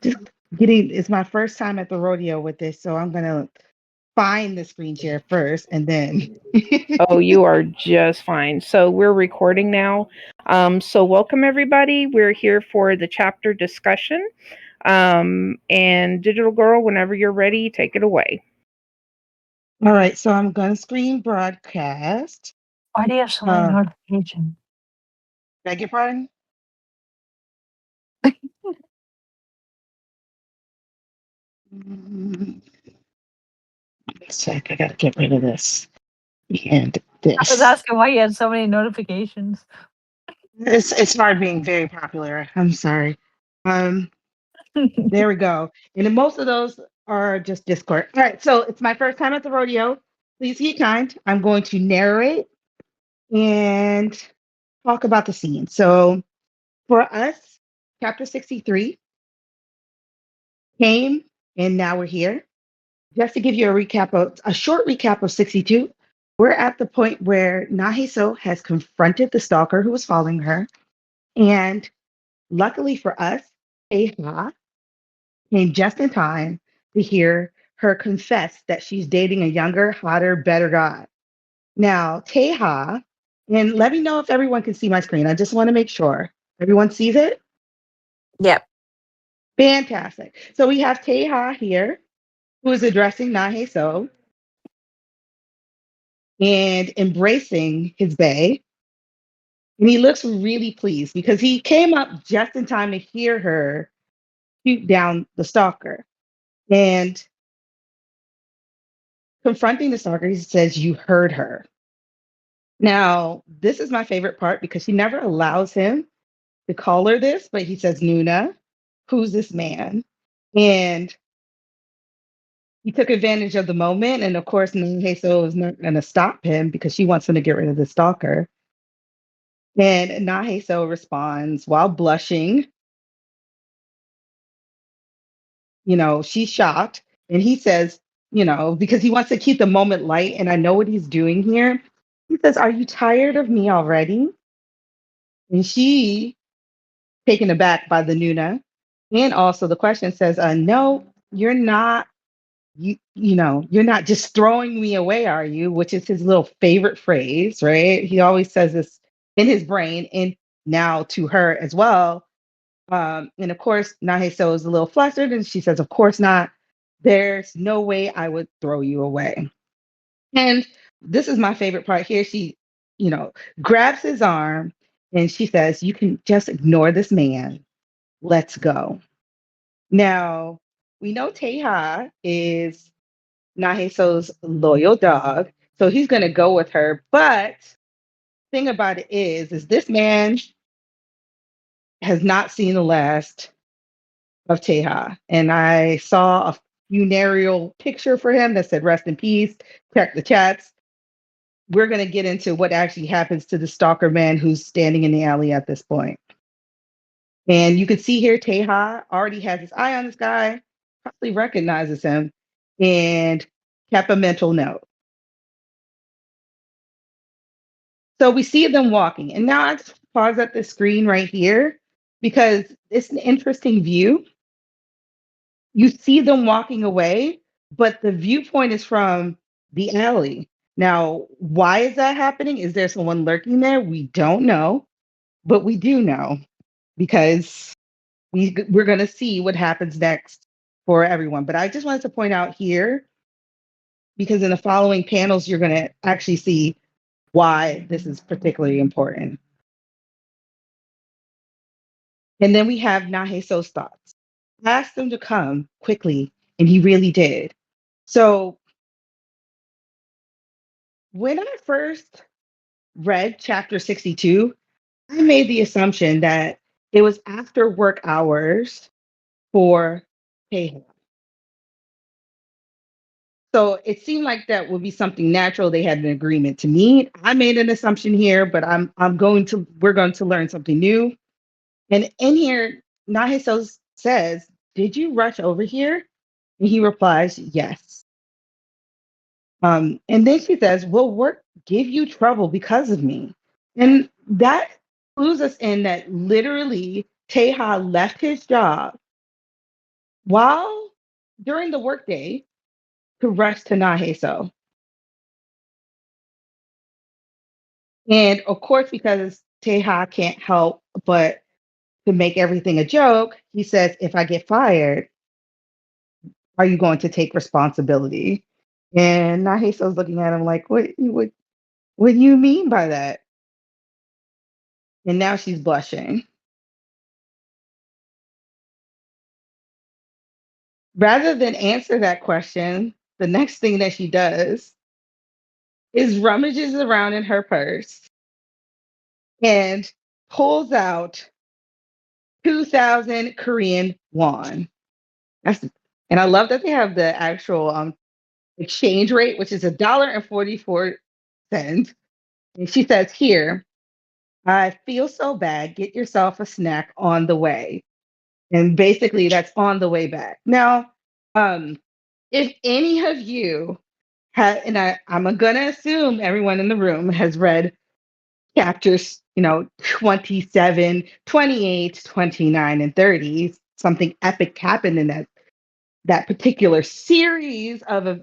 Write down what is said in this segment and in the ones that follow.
just getting, it's my first time at the rodeo with this, so I'm gonna find the screen share first and then. Oh, you are just fine. So we're recording now. So welcome everybody. We're here for the chapter discussion. And Digital Girl, whenever you're ready, take it away. All right, so I'm gonna screen broadcast. Why do you have so many Uh, notifications? Beg your pardon? Mm, Let's check. I gotta get rid of this and I was this. asking why you had so many notifications. It's hard being very popular. I'm sorry. Um, there we go. And then most of those are just Discord. All right, so it's my first time at the rodeo. Please be kind. I'm going to narrate and talk about the scene. So for us, chapter 63 came and now we're here. Just to give you a short recap of 62, we're at the point where Nahiso has confronted the stalker who was following her. And luckily for us, Eha came just in time to hear her confess that she's dating a younger, hotter, better guy. Now, Teha, and let me know if everyone can see my screen. I just want to make sure everyone sees it. Yep. Fantastic. So we have Teha here, who is addressing Naheso and embracing his bae. And he looks really pleased because he came up just in time to hear her shoot down the stalker. And confronting the stalker, he says, "You heard her." Now, this is my favorite part because she never allows him to call her this, but he says, "Nuna, who's this man?" And he took advantage of the moment. And of course, Naheso is not going to stop him because she wants him to get rid of the stalker. And Naheso responds while blushing. She's shocked. And he says, because he wants to keep the moment light. And I know what he's doing here. He says, "Are you tired of me already?" And she, taken aback by the Nuna. And also the question says, "No, you're not. You're not just throwing me away, are you?" Which is his little favorite phrase, right? He always says this in his brain and now to her as well. And of course, Naheso is a little flustered and she says, "Of course not. There's no way I would throw you away." And this is my favorite part here. She, you know, grabs his arm and she says, "You can just ignore this man. Let's go." Now, we know Teha is Naheso's loyal dog, so he's going to go with her. But thing about it is this man has not seen the last of Teha. And I saw a funereal picture for him that said, "Rest in peace." Check the chats. We're going to get into what actually happens to the stalker man who's standing in the alley at this point. And you can see here, Teha already has his eye on this guy, probably recognizes him, and kept a mental note. So we see them walking. And now I just pause at the screen right here because it's an interesting view. You see them walking away, but the viewpoint is from the alley. Now, why is that happening? Is there someone lurking there? We don't know, but we do know because we're going to see what happens next for everyone. But I just wanted to point out here, because in the following panels, you're going to actually see why this is particularly important. And then we have Naheso's thoughts. Ask them to come quickly, and he really did. So when I first read chapter 62, I made the assumption that it was after work hours for Teha. So it seemed like that would be something natural. They had an agreement to meet. I made an assumption here, but we're going to learn something new. And in here, Naheso says, "Did you rush over here?" And he replies, "Yes." And then she says, "Will work give you trouble because of me?" And that clues us in that literally Teha left his job while during the workday to rush to Naheso. And of course, because Teha can't help but to make everything a joke, he says, if I get fired, are you going to take responsibility? And Naheso's looking at him like, what do you mean by that? And now she's blushing. Rather than answer that question, the next thing that she does is rummages around in her purse and pulls out 2,000 Korean won. That's and I love that they have the actual exchange rate, which is $1.44. And she says, "Here, I feel so bad. Get yourself a snack on the way." And basically, that's on the way back. Now, if any of you have, and I'm gonna assume everyone in the room has read chapters, 27, 28, 29, and 30. Something epic happened in that particular series of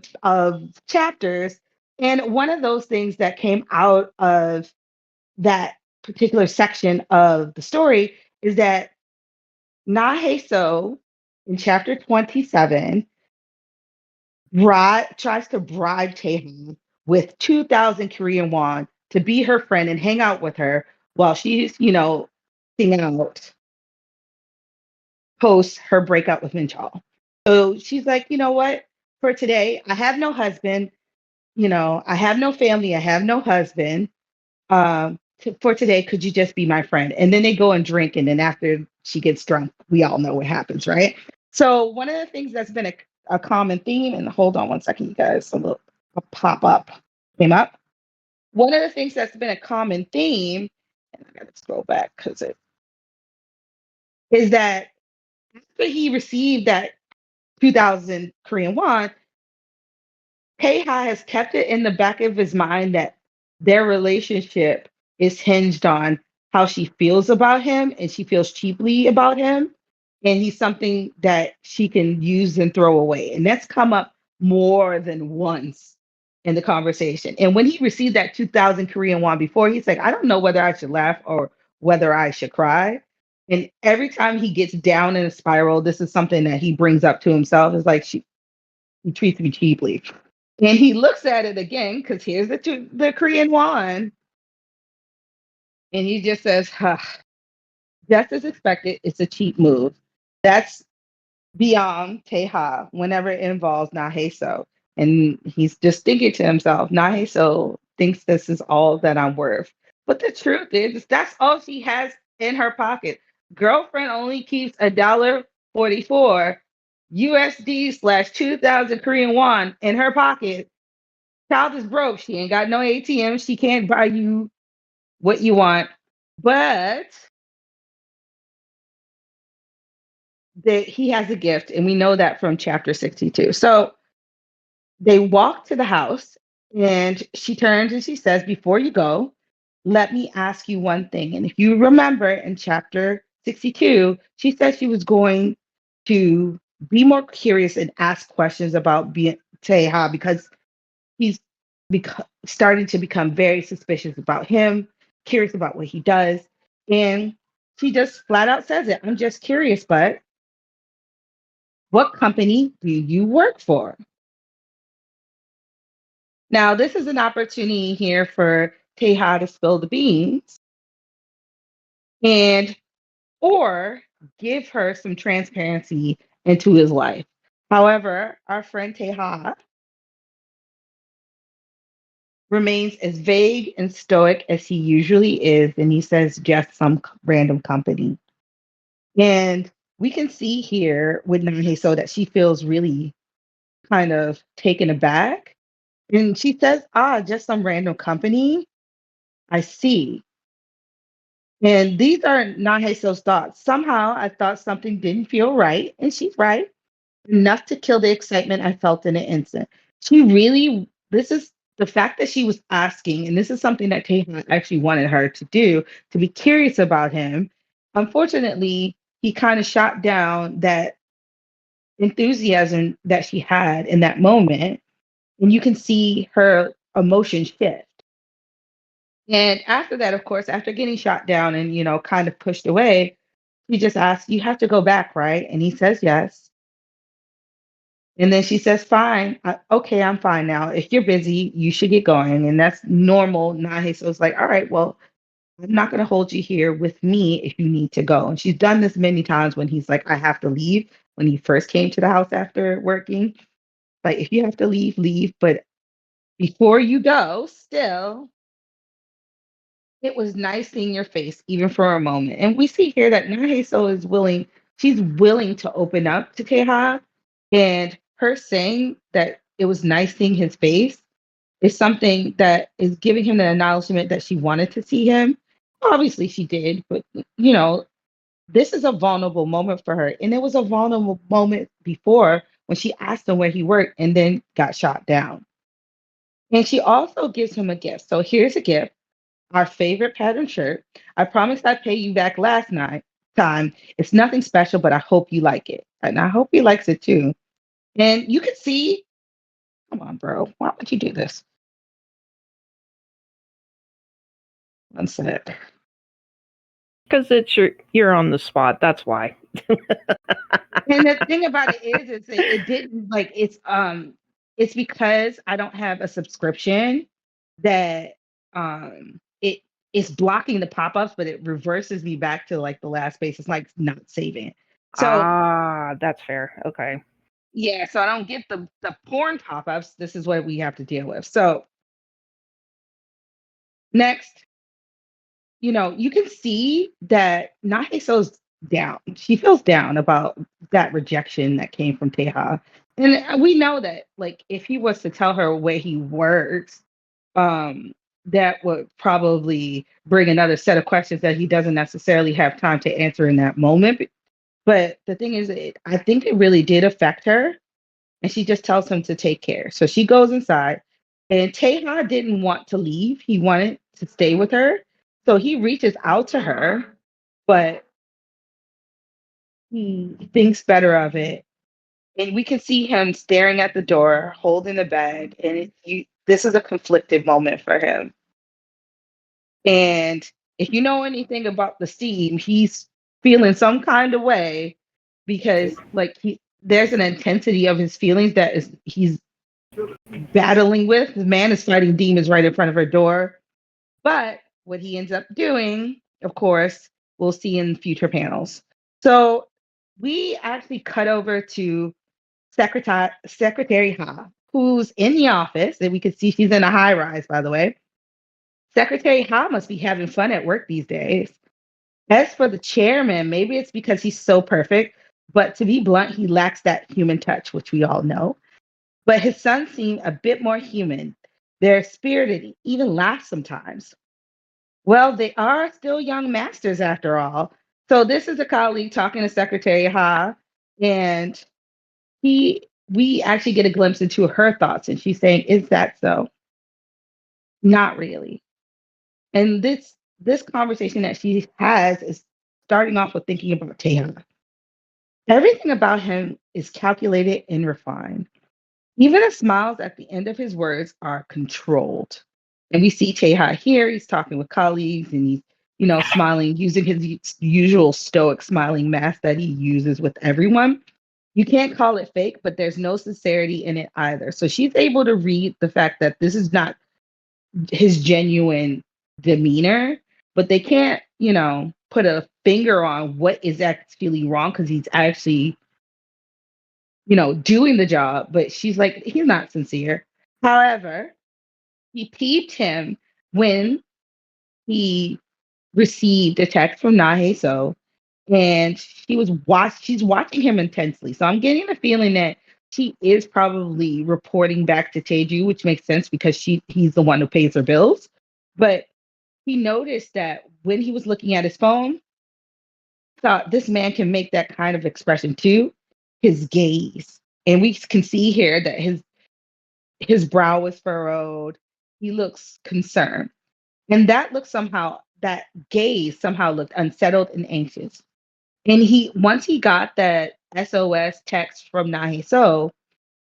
chapters. And one of those things that came out of that particular section of the story is that Naheso in chapter 27 tries to bribe Taehan with 2,000 Korean won to be her friend and hang out with her while she's, singing out post her breakup with Minchal. So she's like, you know what? For today, I have no husband, I have no family, I have no husband. For today, could you just be my friend? And then they go and drink, and then after she gets drunk, we all know what happens, right? So one of the things that's been a common theme, and hold on one second, you guys, a pop up came up. One of the things that's been a common theme, and I gotta scroll back because it is that after he received that 2,000 Korean won, Taeha has kept it in the back of his mind that their relationship is hinged on how she feels about him, and she feels cheaply about him. And he's something that she can use and throw away. And that's come up more than once in the conversation. And when he received that 2,000 Korean won before, he's like, I don't know whether I should laugh or whether I should cry. And every time he gets down in a spiral, this is something that he brings up to himself. It's like he treats me cheaply. And he looks at it again because here's the Korean won. And he just says, huh, just as expected, it's a cheap move. That's beyond Teha whenever it involves Naheso. And he's just thinking to himself, Naheso thinks this is all that I'm worth. But the truth is, that's all she has in her pocket. Girlfriend only keeps $1.44 USD / 2,000 Korean won in her pocket. Child is broke. She ain't got no ATM. She can't buy you what you want. But he has a gift, and we know that from chapter 62. So they walk to the house, and she turns and she says, before you go, let me ask you one thing. And if you remember in chapter 62, she said she was going to be more curious and ask questions about Teha because he's starting to become very suspicious about him, curious about what he does. And she just flat out says it. I'm just curious, but what company do you work for? Now, this is an opportunity here for Teha to spill the beans and or give her some transparency into his life. However, our friend Teha remains as vague and stoic as he usually is, and he says just some random company. And we can see here with Nahe so that she feels really kind of taken aback. And she says, just some random company. I see. And these are Naheso's thoughts. Somehow I thought something didn't feel right, and she's right. Enough to kill the excitement I felt in an instant. This is the fact that she was asking, and this is something that Taehan actually wanted her to do, to be curious about him. Unfortunately, he kind of shot down that enthusiasm that she had in that moment, and you can see her emotion shift. And after that, of course, after getting shot down and, kind of pushed away, she just asks, "You have to go back, right?" And he says, "Yes." And then she says, "Fine. Okay, I'm fine now. If you're busy, you should get going." And that's normal. Nahe. So it's like, all right, well, I'm not going to hold you here with me if you need to go. And she's done this many times when he's like, I have to leave. When he first came to the house after working, like, if you have to leave, leave. But before you go, still, it was nice seeing your face, even for a moment. And we see here that Naheso is willing, she's willing to open up to Teha. And her saying that it was nice seeing his face is something that is giving him the acknowledgement that she wanted to see him. Obviously, she did, but this is a vulnerable moment for her. And it was a vulnerable moment before when she asked him where he worked and then got shot down. And she also gives him a gift. So here's a gift, our favorite pattern shirt. I promised I'd pay you back last night time. It's nothing special, but I hope you like it. And I hope he likes it too. And you can see, come on, bro. Why would you do this? One sec. Because you're on the spot. That's why. And the thing about it is it didn't like it's because I don't have a subscription that it is blocking the pop-ups, but it reverses me back to like the last page. It's like not saving. So That's fair. Okay. yeah, so I don't get the porn pop-ups. This is what we have to deal with. So next, you can see that Naheso's down. She feels down about that rejection that came from Teha. And we know that, like, if he was to tell her where he works, that would probably bring another set of questions that he doesn't necessarily have time to answer in that moment. But the thing is, I think it really did affect her. And she just tells him to take care. So she goes inside, and Teha didn't want to leave. He wanted to stay with her. So he reaches out to her, but he thinks better of it. And we can see him staring at the door, holding the bag. And this is a conflicted moment for him. And if you know anything about the steam, he's feeling some kind of way because, like, there's an intensity of his feelings that he's battling with. The man is fighting demons right in front of her door. But what he ends up doing, of course, we'll see in future panels. So we actually cut over to Secretary Ha, who's in the office, and we can see she's in a high rise, by the way. Secretary Ha must be having fun at work these days. As for the chairman, maybe it's because he's so perfect, but to be blunt, he lacks that human touch, which we all know. But his sons seem a bit more human. They're spirited, even laugh sometimes. Well, they are still young masters after all. So this is a colleague talking to Secretary Ha, and we actually get a glimpse into her thoughts, and she's saying, "Is that so?" Not really. And this conversation that she has is starting off with thinking about Teha. Everything about him is calculated and refined. Even the smiles at the end of his words are controlled. And we see Teha here. He's talking with colleagues and he's, smiling, using his usual stoic smiling mask that he uses with everyone. You can't call it fake, but there's no sincerity in it either. So she's able to read the fact that this is not his genuine demeanor, but they can't, put a finger on what is actually wrong because he's actually doing the job, but she's like, he's not sincere. However, he peeped him when he received a text from Naheso, and she's watching him intensely. So I'm getting the feeling that she is probably reporting back to Teju, which makes sense because he's the one who pays her bills. But he noticed that when he was looking at his phone, thought this man can make that kind of expression too, his gaze. And we can see here that his brow is furrowed. He looks concerned. And that gaze somehow looked unsettled and anxious. And once he got that SOS text from Naheso,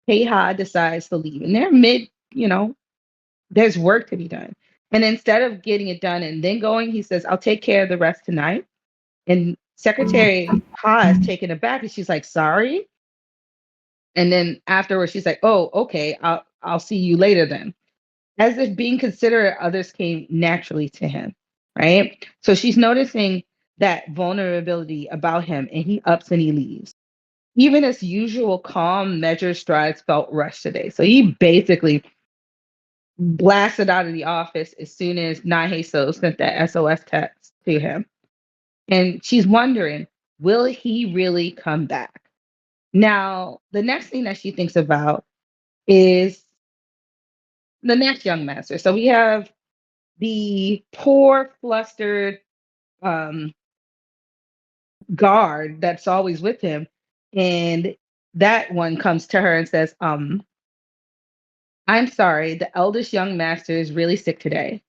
Heiha decides to leave. And they're mid, there's work to be done. And instead of getting it done and then going, he says, I'll take care of the rest tonight. And Secretary Ha is taken aback and she's like, sorry. And then afterwards, she's like, oh, okay, I'll see you later then. As if being considerate, others came naturally to him, right? So she's noticing that vulnerability about him and he ups and he leaves. Even his usual calm, measured strides felt rushed today. So he basically blasted out of the office as soon as Naheso sent that SOS text to him. And she's wondering, will he really come back? Now, the next thing that she thinks about is the next young master. So we have the poor, flustered um, guard that's always with him. And that one comes to her and says, I'm sorry, the eldest young master is really sick today.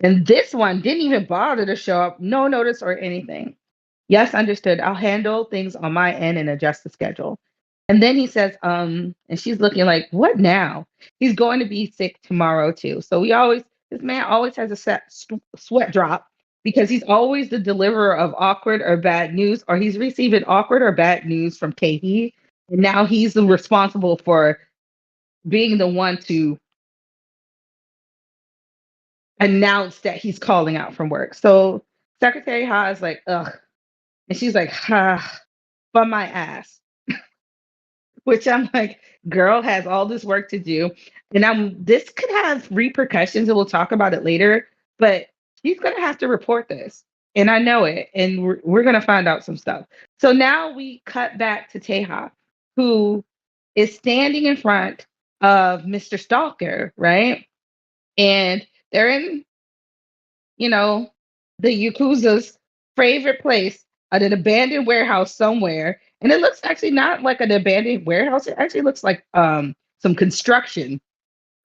And this one didn't even bother to show up, no notice or anything. Yes, understood. I'll handle things on my end and adjust the schedule. And then he says, and she's looking like, what now? He's going to be sick tomorrow too. So this man always has a sweat drop because he's always the deliverer of awkward or bad news, or he's receiving awkward or bad news from Tehi. And now he's responsible for being the one to announce that he's calling out from work. So Secretary Ha is like, ugh. And she's like, from my ass. Which I'm like, girl has all this work to do. And this could have repercussions, and we'll talk about it later, but she's gonna have to report this. And I know it, and we're gonna find out some stuff. So now we cut back to Teha, who is standing in front of Mr. Stalker, right? And they're in, you know, the Yakuza's favorite place at an abandoned warehouse somewhere. And it looks actually not like an abandoned warehouse. It actually looks like some construction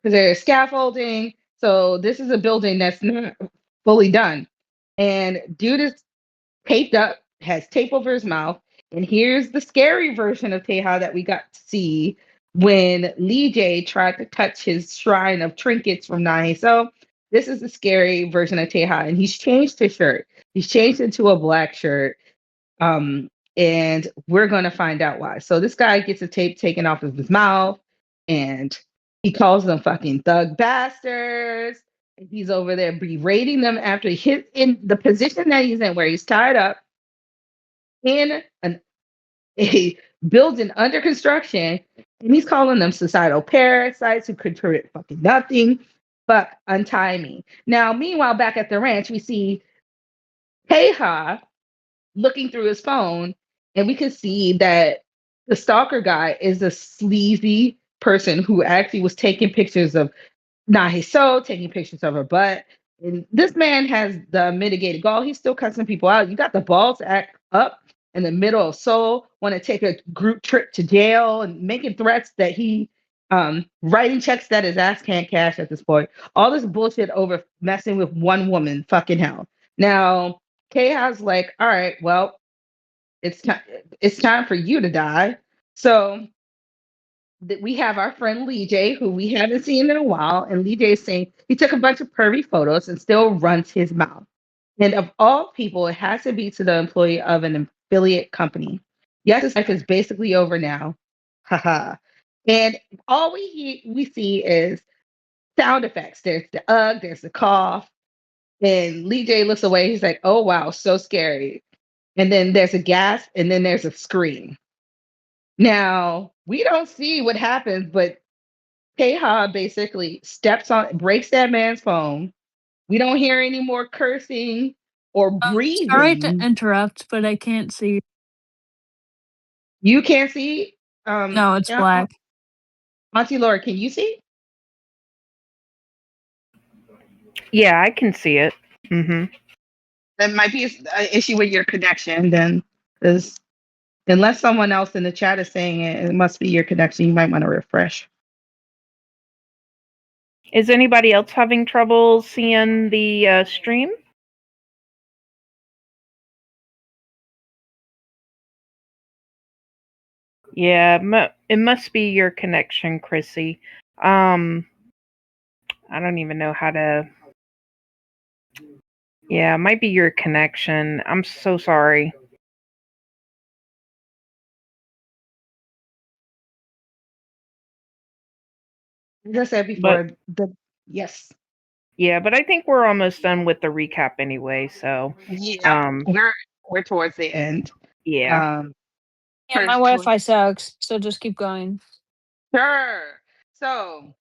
because there's scaffolding. So this is a building that's not fully done. And dude is taped up, has tape over his mouth. And here's the scary version of Teha that we got to see when Lee J tried to touch his shrine of trinkets from Nai. So this is the scary version of Teha, and he's changed his shirt. He's changed into a black shirt. Um, and we're gonna find out why. So this guy gets the tape taken off of his mouth, and he calls them fucking thug bastards. And he's over there berating them after he hit in the position that he's in, where he's tied up in a building under construction, and he's calling them societal parasites who contribute fucking nothing but untie me. Now, meanwhile, back at the ranch, we see Heiha looking through his phone, and we can see that the stalker guy is a sleazy person who actually was taking pictures of Naheso, taking pictures of her butt. And this man has the mitigated gall. He's still cussing people out. You got the balls to act up in the middle of Seoul, want to take a group trip to jail and making threats that he writing checks that his ass can't cash at this point. All this bullshit over messing with one woman, fucking hell. Now, Kayha's like, all right, well, it's time for you to die. So we have our friend Lee J, who we haven't seen in a while, and Lee J is saying he took a bunch of pervy photos and still runs his mouth. And of all people, it has to be to the employee of an affiliate company. Yes, his life is basically over now. Haha. And all we see is sound effects. There's the there's the cough. And Lee J looks away. He's like, oh wow, so scary. And then there's a gasp, and then there's a scream. Now, we don't see what happens, but Teha basically breaks that man's phone. We don't hear any more cursing or Sorry to breathing. interrupt, but I can't see. You can't see? No, it's Yeah, black. Auntie Laura, can you see? Yeah, I can see it. That might be an issue with your connection then, because unless someone else in the chat is saying it, it must be your connection. You might want to refresh. Is anybody else having trouble seeing the stream? Yeah, it must be your connection, Chrissy. I don't even know how to. Yeah, it might be your connection. I'm so sorry. As I said before, yes. Yeah, but I think we're almost done with the recap anyway, so Yeah, we're towards the end. yeah. Yeah, my Wi-Fi sucks, so just keep going. Sure. So,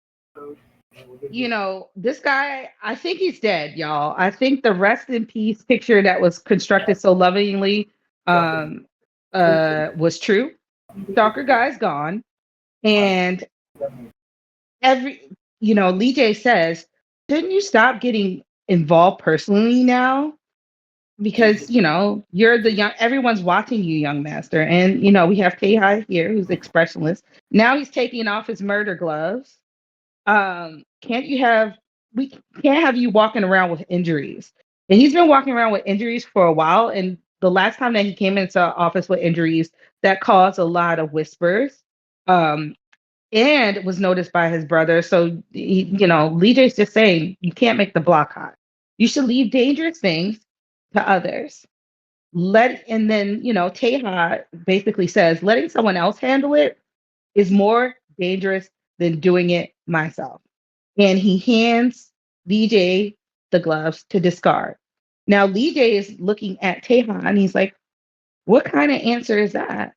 this guy, I think he's dead, y'all. I think the rest in peace picture that was constructed so lovingly was true. Stalker guy's gone. And Lee J says, shouldn't you stop getting involved personally now? Because, you're the young, everyone's watching you, young master. And, we have Tehai here who's expressionless. Now he's taking off his murder gloves. We can't have you walking around with injuries. And he's been walking around with injuries for a while. And the last time that he came into office with injuries, that caused a lot of whispers. And was noticed by his brother. So Lee J's just saying you can't make the block hot. You should leave dangerous things to others. And then Teha basically says letting someone else handle it is more dangerous than doing it myself. And he hands Lee J the gloves to discard. Now Lee J is looking at Teha and he's like, what kind of answer is that?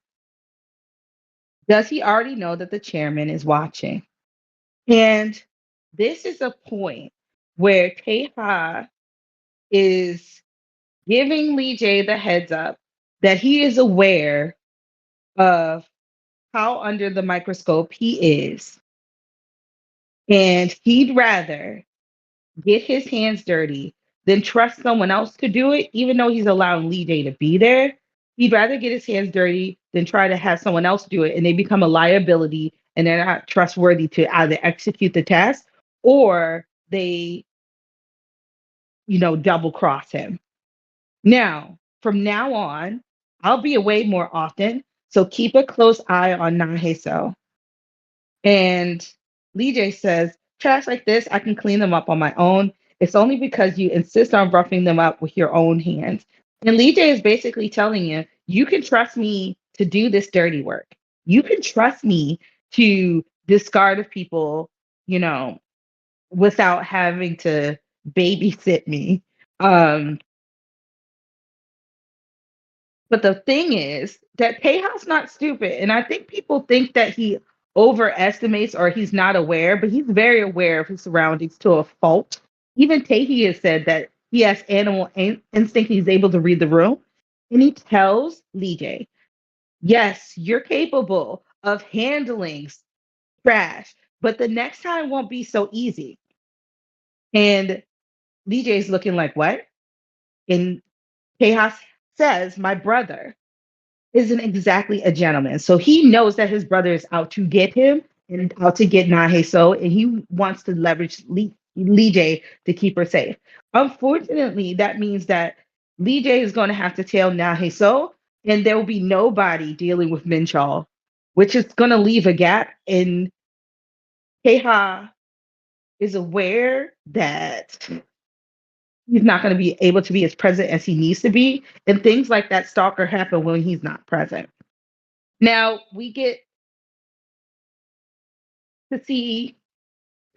Does he already know that the chairman is watching? And this is a point where Teha is giving Lee J the heads up that he is aware of how under the microscope he is. And he'd rather get his hands dirty than trust someone else to do it, even though he's allowing Lee J to be there. He'd rather get his hands dirty than try to have someone else do it, and they become a liability and they're not trustworthy to either execute the task or they, double cross him. Now, from now on, I'll be away more often, so keep a close eye on Naheso. And Lee J says, trash like this, I can clean them up on my own. It's only because you insist on roughing them up with your own hands. And Lee J is basically telling you, you can trust me to do this dirty work. You can trust me to discard of people, without having to babysit me. But the thing is that Teja's not stupid. And I think people think that he overestimates or he's not aware, but he's very aware of his surroundings to a fault. Even Tehi has said that he has animal instinct. He's able to read the room. And he tells Lee J, yes, you're capable of handling trash, but the next time won't be so easy. And Lee J is looking like, what? And Tejas says, my brother isn't exactly a gentleman. So he knows that his brother is out to get him and out to get Naheso, and he wants to leverage Lee J to keep her safe. Unfortunately, that means that Lee J is going to have to tell Naheso, and there will be nobody dealing with Minchal, which is going to leave a gap. And Keha is aware that he's not going to be able to be as present as he needs to be. And things like that stalker happen when he's not present. Now we get to see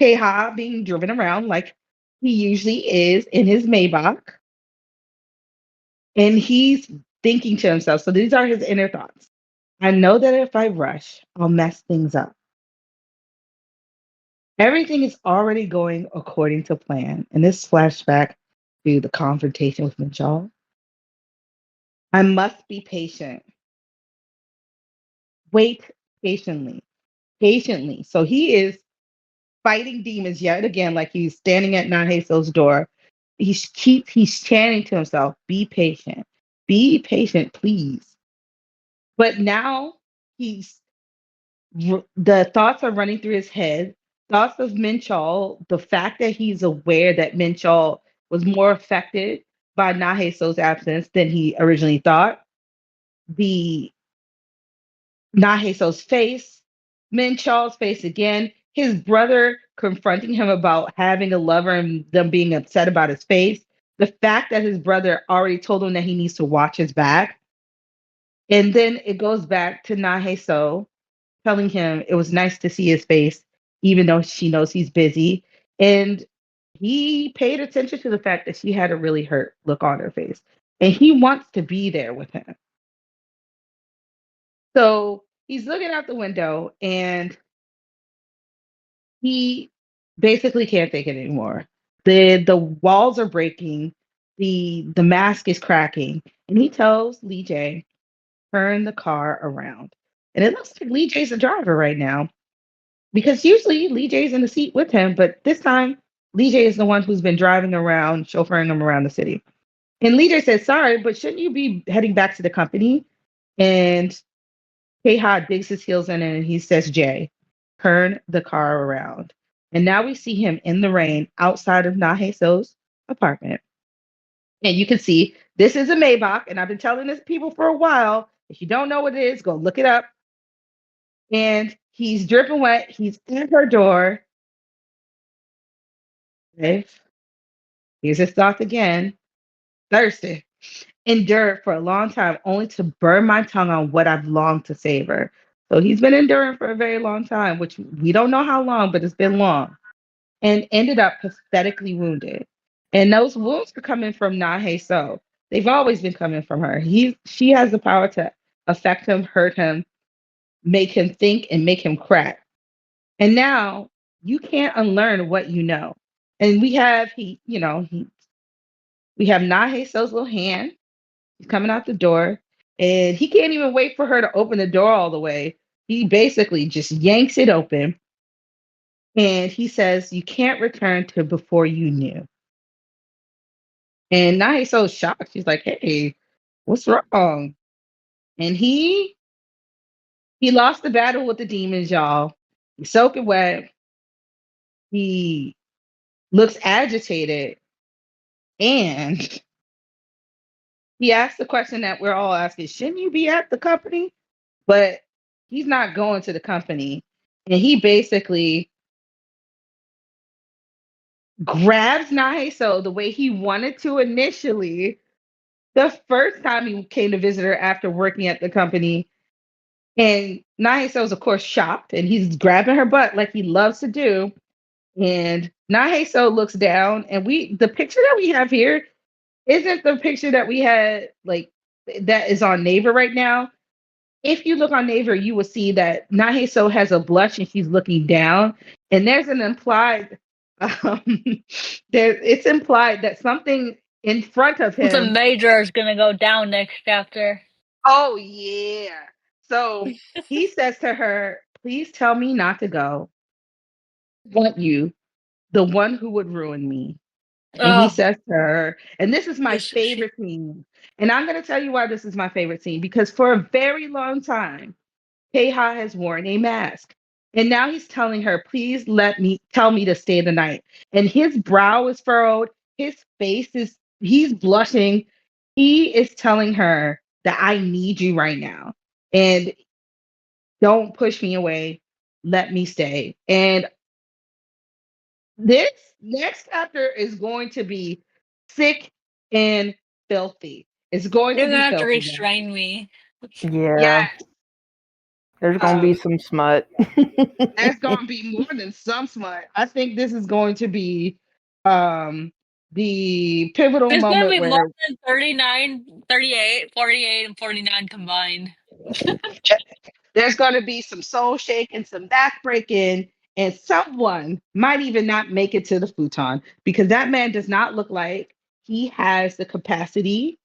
Keha being driven around like he usually is in his Maybach. And he's thinking to himself, so these are his inner thoughts. I know that if I rush, I'll mess things up. Everything is already going according to plan. And this flashback to the confrontation with Minchal. I must be patient. Wait patiently. Patiently. So he is fighting demons yet again, like he's standing at Naheso's door. He's chanting to himself, be patient, please. But now the thoughts are running through his head. Thoughts of Minchal, the fact that he's aware that Minchal was more affected by Naheso's absence than he originally thought. The Naheso's face, Min Chaw's face again, his brother confronting him about having a lover and them being upset about his face, the fact that his brother already told him that he needs to watch his back. And then it goes back to Naheso telling him it was nice to see his face, even though she knows he's busy. And he paid attention to the fact that she had a really hurt look on her face. And he wants to be there with him. So he's looking out the window and he basically can't take it anymore. The walls are breaking, the mask is cracking, and he tells Lee J, turn the car around. And it looks like Lee J's the driver right now. Because usually Lee J's in the seat with him, but this time Lee J is the one who's been driving around, chauffeuring him around the city. And Lee J says, sorry, but shouldn't you be heading back to the company? And Keha digs his heels in and he says, Jay, turn the car around. And now we see him in the rain outside of Naheso's apartment. And you can see this is a Maybach. And I've been telling this people for a while. If you don't know what it is, go look it up. And he's dripping wet. He's at her door. Okay. Here's his thoughts again. Thirsty. Endured for a long time, only to burn my tongue on what I've longed to savor. So he's been enduring for a very long time, which we don't know how long, but it's been long. And ended up pathetically wounded. And those wounds are coming from Naheso. They've always been coming from her. She has the power to affect him, hurt him, make him think, and make him crack. And now you can't unlearn what you know. And we have we have Naheso's little hand. He's coming out the door, and he can't even wait for her to open the door all the way. He basically just yanks it open, and he says, "You can't return to before you knew." And Naheso's shocked. She's like, "Hey, what's wrong?" And he lost the battle with the demons, y'all. He's soaking wet. He looks agitated, and he asked the question that we're all asking: shouldn't you be at the company? But he's not going to the company. And he basically grabs Naheso the way he wanted to initially the first time he came to visit her after working at the company. And Naheso is, of course, shocked, and he's grabbing her butt like he loves to do. And Naheso looks down, and the picture that we have here isn't the picture that we had, like, that is on Naver right now. If you look on Naver, you will see that Naheso has a blush and she's looking down. And there's an implied, it's implied that something in front of him. The major is going to go down next chapter. Oh, yeah. So he says to her, please tell me not to go. I want you, the one who would ruin me. And he says to her, and this is my favorite scene. And I'm going to tell you why this is my favorite scene, because for a very long time, Keha has worn a mask. And now he's telling her, please tell me to stay the night. And his brow is furrowed. His face he's blushing. He is telling her that I need you right now. And don't push me away. Let me stay. And this next chapter is going to be sick and filthy. It's going to be have filthy. To restrain me. Yeah. Yes. There's going to be some smut. There's going to be more than some smut. I think this is going to be the pivotal There's moment going to be where more than 39, 38, 48, and 49 combined. there's going to be some soul shaking, some back breaking, and someone might even not make it to the futon, because that man does not look like he has the capacity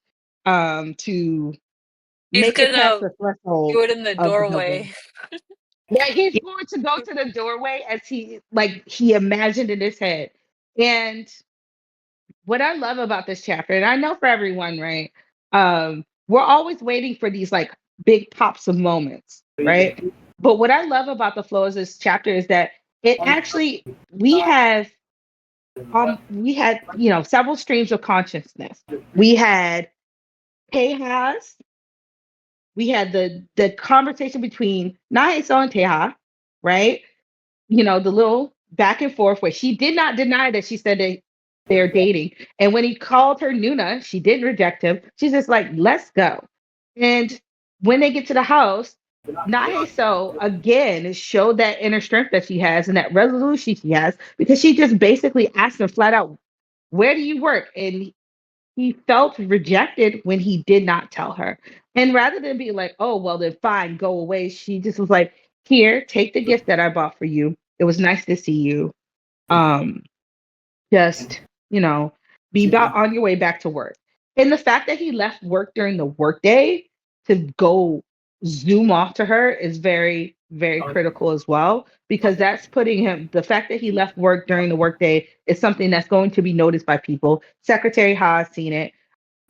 to make it past the threshold. Do it in the doorway. Yeah, he's going to go to the doorway as he imagined in his head. And what I love about this chapter, and I know for everyone, right? We're always waiting for these like big pops of moments, right? But what I love about the flow of this chapter is that it actually we had several streams of consciousness. We had Tejas We had the conversation between Naheso and Teha, right? You know, the little back and forth where she did not deny that she said they're dating. And when he called her Nuna, she didn't reject him. She's just like, let's go. And when they get to the house, Naheso again showed that inner strength that she has and that resolution she has because she just basically asked him flat out, where do you work? And he felt rejected when he did not tell her. And rather than be like, oh, well, then fine, go away, she just was like, here, take the gift that I bought for you. It was nice to see you. Um, just, you know, be back on your way back to work. And the fact that he left work during the workday to go zoom off to her is very, very critical as well, because that's putting him, the fact that he left work during the workday is something that's going to be noticed by people. Secretary Ha has seen it.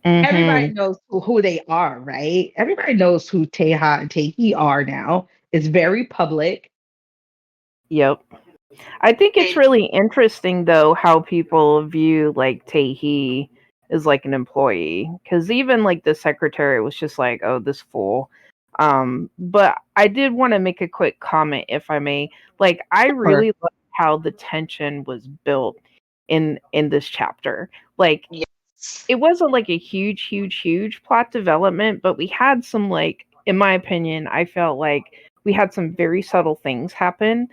Everybody Mm-hmm. knows who they are, right? Everybody knows who Teha and Tehi are now. It's very public. Yep. I think it's And really interesting though how people view like Taehi as like an employee, because even like the secretary was just like, oh, this fool. But I did want to make a quick comment, if I may. Like, I sure. really like how the tension was built in this chapter. Like, Yes. it wasn't like a huge plot development, but we had some, like, in my opinion, I felt like we had some very subtle things happen,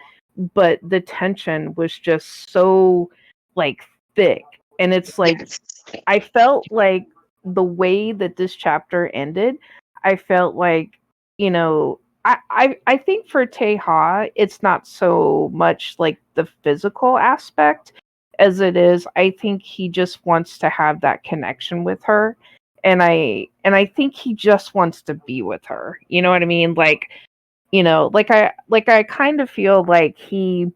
but the tension was just so like thick. And it's like Yes. I felt like the way that this chapter ended, I felt like, you know, I think for Teha, it's not so much like the physical aspect as it is. I think he just wants to have that connection with her. And I think he just wants to be with her. You know what I mean? Like, you know, like I kind of feel like he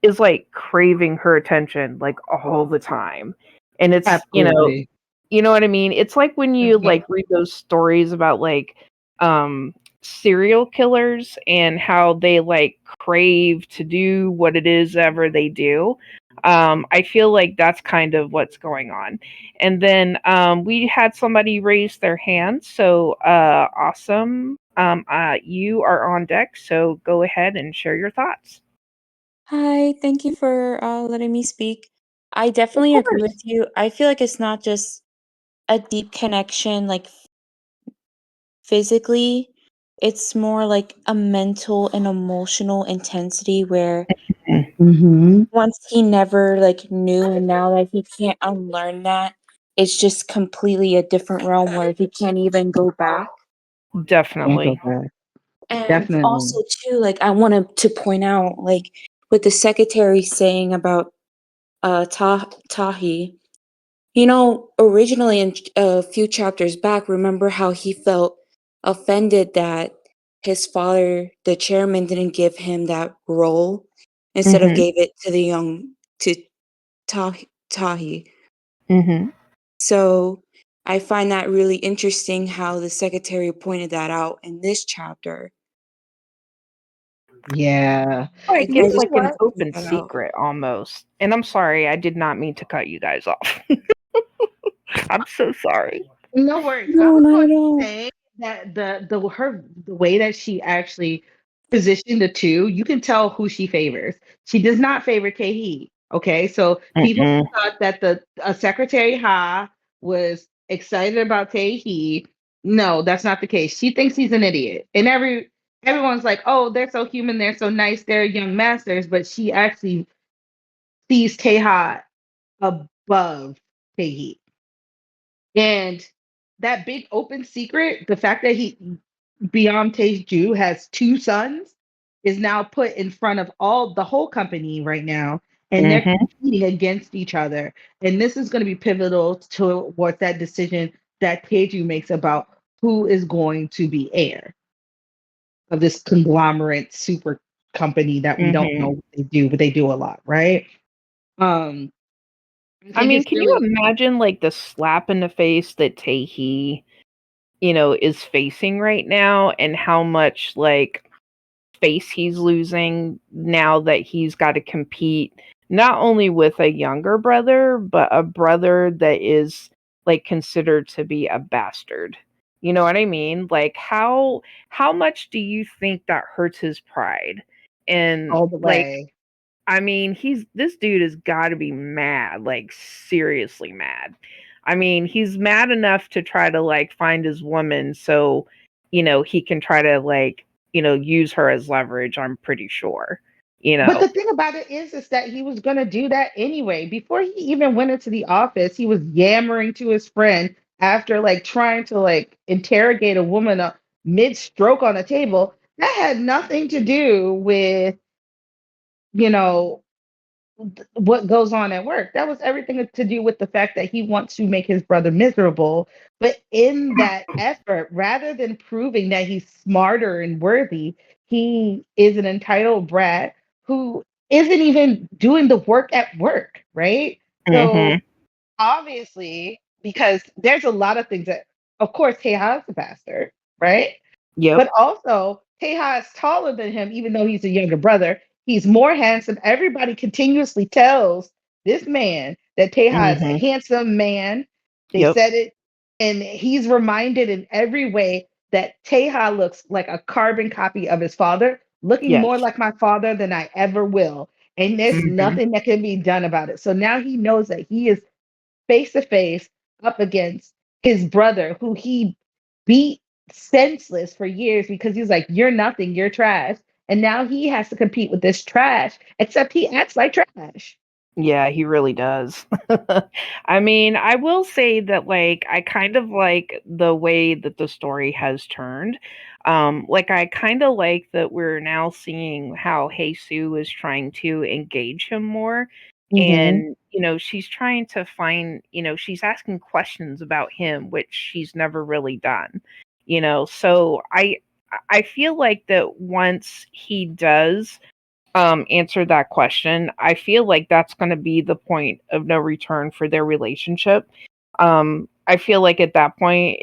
is like craving her attention like all the time. And it's, Absolutely. you know what I mean? It's like when you Mhm. like read those stories about like um serial killers and how they like crave to do what it is ever they do. I feel like that's kind of what's going on. And then we had somebody raise their hand. So awesome. You are on deck, so go ahead and share your thoughts. Hi, thank you for letting me speak. I Of definitely agree course. with you. I feel like it's not just a deep connection, like physically, it's more like a mental and emotional intensity where Mhm. once he never like knew and now that he can't unlearn that, it's just completely a different realm where he can't even go back. Can't go Definitely. back. And Definitely. also too, like I wanted to point out, like what the secretary saying about Tahi. You know, originally in a few chapters back, remember how he felt offended that his father, the chairman, didn't give him that role instead of Mhm. gave it to the young to Tahi. Mhm. So I find that really interesting how the secretary pointed that out in this chapter. Yeah. Like I You it's know just like an want what? to point open that out. secret almost. And I'm sorry, I did not mean to cut you guys off. I'm so sorry. No worries. I No, was not going at to all. say that the way that she actually positioned the two, you can tell who she favors. She does not favor Kahi. Okay, so people Mm-mm. thought that the Secretary Ha was excited about Taehi. No, that's not the case. She thinks he's an idiot, and everyone's like, "Oh, they're so human, they're so nice, they're young masters," but she actually sees Teha above Taehi. And that big open secret, the fact that Beyond Jew has two sons is now put in front of the whole company right now, and they're Mhm. competing against each other. And this is going to be pivotal towards that decision that Teju makes about who is going to be heir of this conglomerate super company that we don't know Mhm. what they do, but they do a lot, right? Um, I I think mean, it's can you really imagine like the slap in the face that Taehi, is facing right now and how much like face he's losing now that he's got to compete not only with a younger brother, but a brother that is like considered to be a bastard. You know what I mean? Like how much do you think that hurts his pride? And all the like, way. I mean, this dude has got to be mad, like seriously mad. I mean, he's mad enough to try to like find his woman so, he can try to like, use her as leverage, I'm pretty sure. You But the know. thing about it is that he was gonna do that anyway. Before he even went into the office, he was yammering to his friend after like trying to like interrogate a woman mid stroke on a table. That had nothing to do with, you know, what goes on at work. That was everything to do with the fact that he wants to make his brother miserable. But in that effort, rather than proving that he's smarter and worthy, he is an entitled brat who isn't even doing the work at work, right? So Mhm. obviously, because there's a lot of things that, of course, Teja is a bastard, right? Yep. But also, Teja is taller than him, even though he's a younger brother. He's more handsome. Everybody continuously tells this man that Teja is a Mhm. handsome man. They Yep. said it, and he's reminded in every way that Teja looks like a carbon copy of his father, looking more Yes. like my father than I ever will. And there's Mhm. nothing that can be done about it. So now he knows that he is face to face up against his brother, who he beat senseless for years because he's like, "You're nothing, you're trash." And now he has to compete with this trash, except he acts like trash. Yeah, he really does. I mean, I will say that like I kind of like the way that the story has turned. Like I kind of like that we're now seeing how Jesus is trying to engage him more. Mm-hmm. And, she's trying to find, she's asking questions about him, which she's never really done. So I feel like that once he does answer that question, I feel like that's going to be the point of no return for their relationship. I feel like at that point,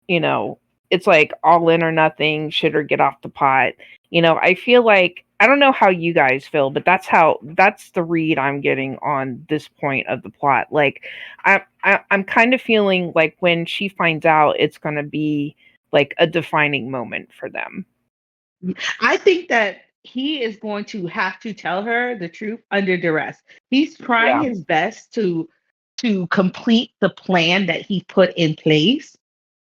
you know, it's like all in or nothing, shit or get off the pot. I feel like I don't know how you guys feel, but that's the read I'm getting on this point of the plot. Like, I'm kind of feeling like when she finds out, it's going to be like a defining moment for them. I think that he is going to have to tell her the truth under duress. He's trying Yeah. his best to complete the plan that he put in place.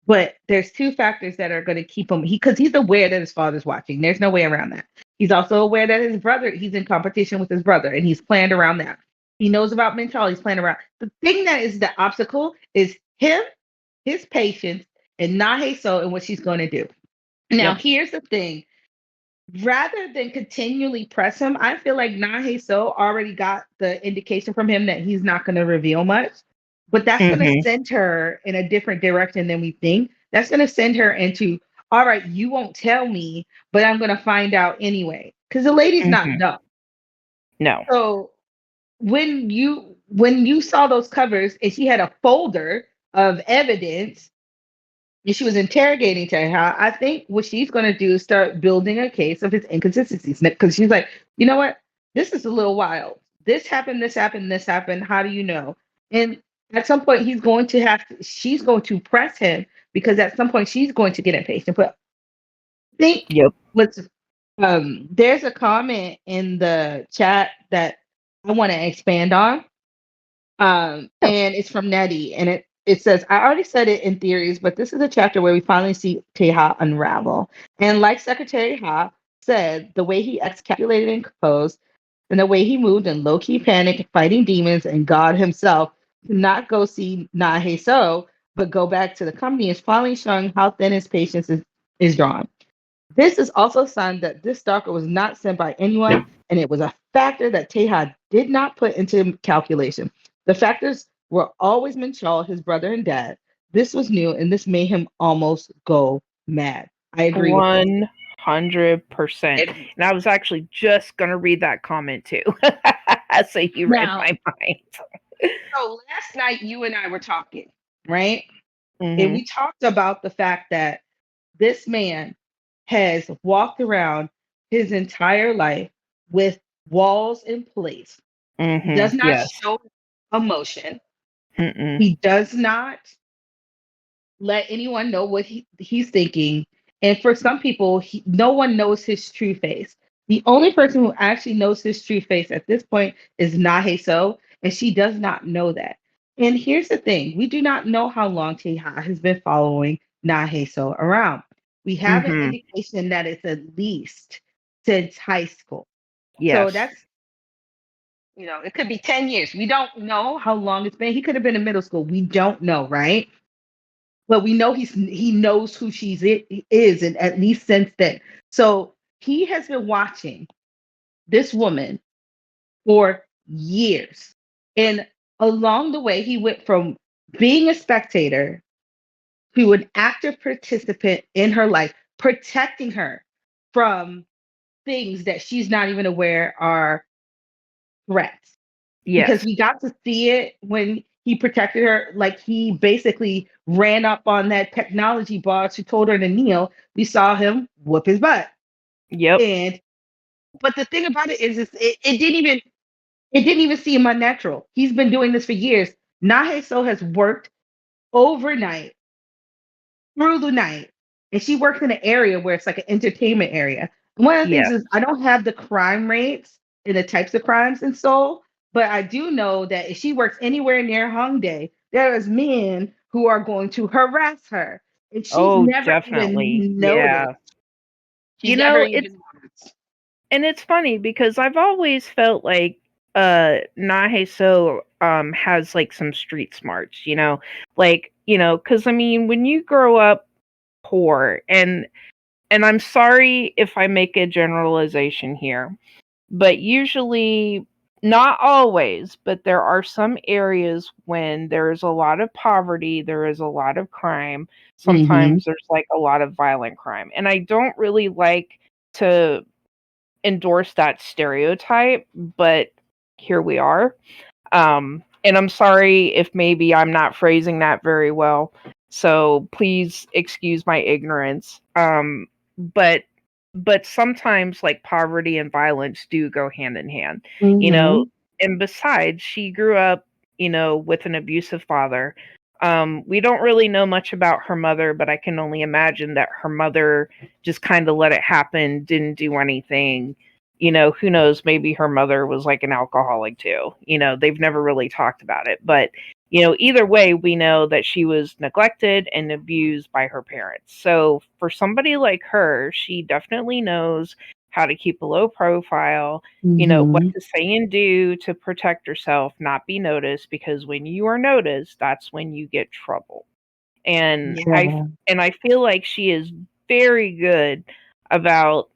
But there's two factors that are going to keep him because he's aware that his father's watching. There's no way around that. He's also aware that his brother, he's in competition with his brother, and he's planned around that. He knows about mental, he's planned around. The thing that is the obstacle is him, his patience, and Nahe So and what she's going to do. Now, Yep. here's the thing. Rather than continually press him, I feel like Nahe So already got the indication from him that he's not going to reveal much. But that's going to Mhm. send her in a different direction than we think. That's going to send her into, all right, you won't tell me, but I'm going to find out anyway. Because the lady's not Mhm. dumb. No. So when you saw those covers and she had a folder of evidence and she was interrogating Teha, I think what she's going to do is start building a case of his inconsistencies because she's like, you know what? This is a little wild. This happened, this happened, this happened. How do you know? And at some point, she's going to press him because at some point she's going to get impatient. But I think Yep. what's there's a comment in the chat that I want to expand on. Yeah. And it's from Nettie, and it says, I already said it in theories, but this is a chapter where we finally see Teha unravel. And like Secretary Ha said, the way he calculated and composed, and the way he moved in low-key panic, fighting demons and God himself, to not go see Nahe So, but go back to the company is finally showing how thin his patience is drawn. This is also a sign that this stalker was not sent by anyone, and it was a factor that Teha did not put into calculation. The factors were always Minchal, his brother and dad. This was new, and this made him almost go mad. I agree with this. 100%. And I was actually just gonna read that comment too. So you read Now, my mind. so last night you and I were talking, right? And Mhm. we talked about the fact that this man has walked around his entire life with walls in place. He does Mhm. not Yes. show emotion. Mm-mm. He does not let anyone know what he's thinking. And for some people, no one knows his true face. The only person who actually knows his true face at this point is Nahe So, and she does not know that. And here's the thing, we do not know how long Teha has been following Nahe So around. We have an Mhm. indication that it's at least since high school. So Yes. that's, it could be 10 years. We don't know how long it's been. He could have been in middle school. We don't know, right? But we know he knows who is, and at least since then. So he has been watching this woman for years. And along the way, he went from being a spectator to an active participant in her life, protecting her from things that she's not even aware are threats. Because Yes. we got to see it when he protected her. Like, he basically ran up on that technology boss who told her to kneel. We saw him whoop his butt. Yep. And but the thing about it is it didn't even seem unnatural. He's been doing this for years. Nahe So has worked overnight through the night, and she works in an area where it's like an entertainment area. One of the things Yes. is I don't have the crime rates and the types of crimes in Seoul, but I do know that if she works anywhere near Hongdae, there is men who are going to harass her, and she's Oh, never definitely. even Yeah. noticed. She's never even noticed. It's funny because I've always felt like Nahe So has like some street smarts, like, cuz I mean, when you grow up poor, and I'm sorry if I make a generalization here, but usually, not always, but there are some areas when there is a lot of poverty, there is a lot of crime. Mm-hmm. Sometimes there's like a lot of violent crime. And I don't really like to endorse that stereotype, but here we are. And I'm sorry if maybe I'm not phrasing that very well. So please excuse my ignorance. But sometimes like poverty and violence do go hand in hand, you know. Mm-hmm. And besides, she grew up, with an abusive father. We don't really know much about her mother, but I can only imagine that her mother just kind of let it happen, didn't do anything. Who knows? Maybe her mother was like an alcoholic too. They've never really talked about it. But, either way, we know that she was neglected and abused by her parents. So for somebody like her, she definitely knows how to keep a low profile, what Mm-hmm. to say and do to protect herself, not be noticed, because when you are noticed, that's when you get trouble. And Yeah. I feel like she is very good about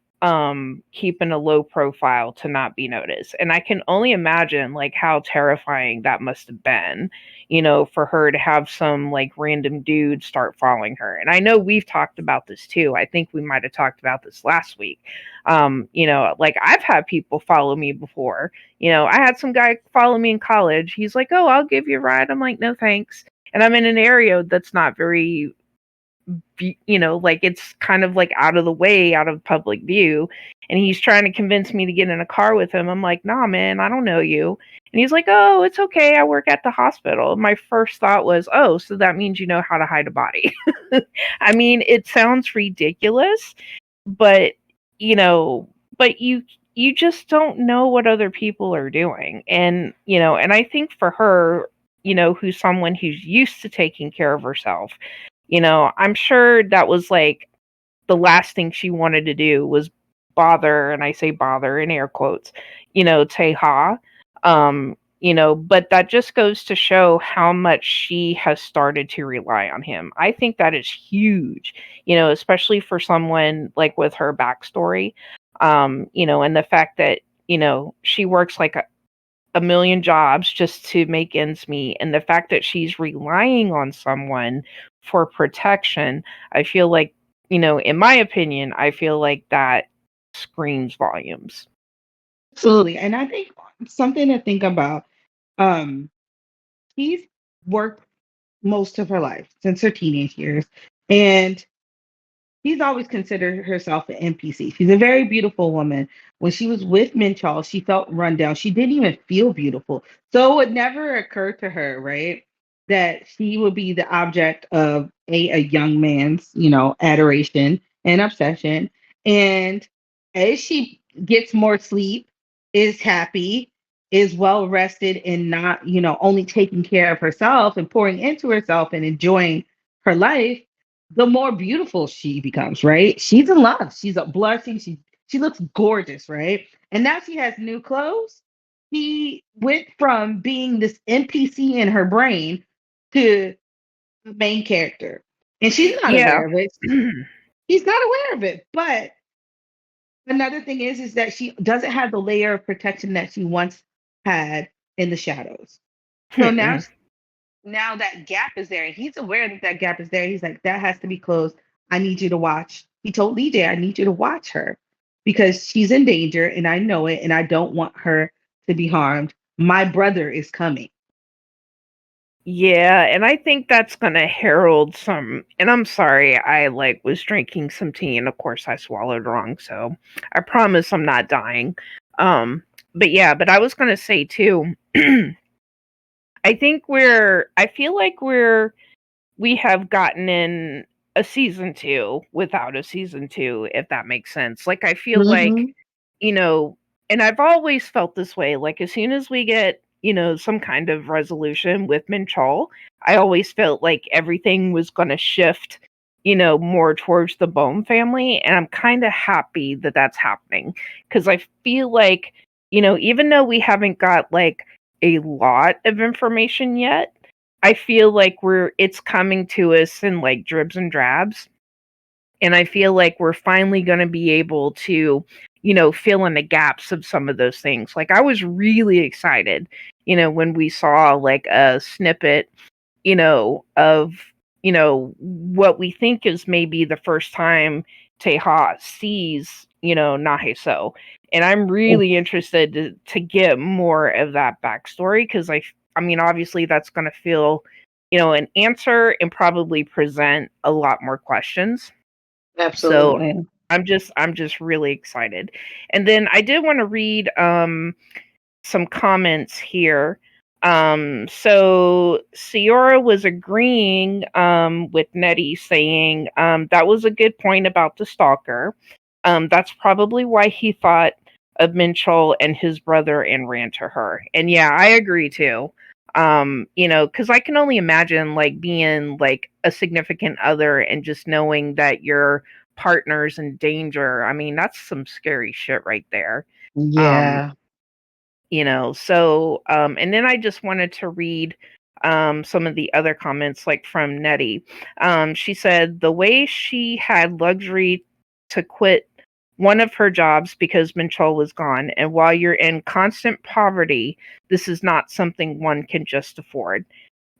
keeping a low profile to not be noticed. And I can only imagine like how terrifying that must have been, for her to have some like random dude start following her. And I know we've talked about this too. I think we might have talked about this last week. Like I've had people follow me before. I had some guy follow me in college. He's like, "Oh, I'll give you a ride." I'm like, "No, thanks." And I'm in an area that's not very, like it's kind of like out of the way, out of public view. And he's trying to convince me to get in a car with him. I'm like, "Nah, man, I don't know you." And he's like, "Oh, it's okay. I work at the hospital." My first thought was, "Oh, so that means you know how to hide a body." I mean, it sounds ridiculous, but you know, but you just don't know what other people are doing. And, and I think for her, who's someone who's used to taking care of herself, I'm sure that was like the last thing she wanted to do was bother, and I say bother in air quotes, Teha. But that just goes to show how much she has started to rely on him. I think that is huge, especially for someone like with her backstory. And the fact that, she works like a million jobs just to make ends meet, and the fact that she's relying on someone for protection, I feel like, in my opinion, I feel like that screams volumes. Absolutely. And I think something to think about. Um, she's worked most of her life since her teenage years, and she's always considered herself an NPC. She's a very beautiful woman. When she was with Minchal, she felt run down. She didn't even feel beautiful. So it never occurred to her, right? that she will be the object of a young man's, adoration and obsession. And as she gets more sleep, is happy, is well rested, and not, only taking care of herself and pouring into herself and enjoying her life, the more beautiful she becomes, right? She's in love. She's blushing. She looks gorgeous, right? And now she has new clothes. He went from being this NPC in her brain to the main character. And she's not Yeah. aware of it. She's not aware of it. But another thing is that she doesn't have the layer of protection that she once had in the shadows. So now that gap is there, and he's aware that that gap is there. He's like, that has to be closed. I need you to watch. He told DJ, I need you to watch her because she's in danger, and I know it, and I don't want her to be harmed. My brother is coming. Yeah, and I think that's gonna herald some, and I'm sorry, I was drinking some tea and of course I swallowed wrong, so I promise I'm not dying. But yeah, but I was gonna say too, I feel like we have gotten in a season 2 without a season 2, if that makes sense. I feel like, Mm-hmm. you know, and I've always felt this way, as soon as we get, some kind of resolution with Minchol, I always felt like everything was going to shift, more towards the Bone family, and I'm kind of happy that that's happening because I feel like, even though we haven't got a lot of information yet, I feel like it's coming to us in dribs and drabs. And I feel like we're finally going to be able to, fill in the gaps of some of those things. I was really excited, when we saw a snippet, of, what we think is maybe the first time Teha sees, Naheso. And I'm really interested to get more of that backstory because I mean, obviously that's going to feel, an answer and probably present a lot more questions. So Absolutely. I'm just really excited. And then I did want to read some comments here. So Ciora was agreeing with Nettie, saying that was a good point about the stalker. That's probably why he thought of Minchol and his brother and ran to her. And yeah, I agree too. Because I can only imagine being a significant other and just knowing that your partner's in danger. I mean, that's some scary shit right there. Um, Yeah. so and then I just wanted to read some of the other comments from Nettie. She said the way she had luxury to quit one of her jobs because Minchol was gone, and while you're in constant poverty, this is not something one can just afford.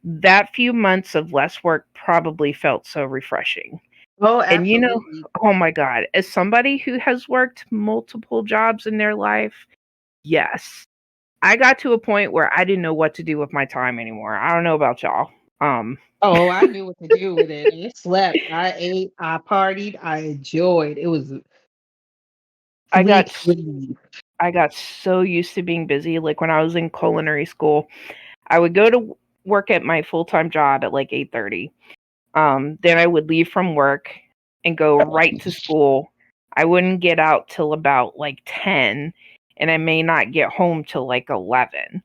That few months of less work probably felt so refreshing. Oh, And absolutely. oh my God, as somebody who has worked multiple jobs in their life, yes, I got to a point where I didn't know what to do with my time anymore. I don't know about y'all. Oh, I knew what to do with it. I slept. I ate. I partied. I enjoyed. It was I got sweet s- relief. I got so used to being busy. When I was in culinary school, I would go to work at my full-time job at 8:30. Then I would leave from work and go right to school. I wouldn't get out till about 10, and I may not get home till 11.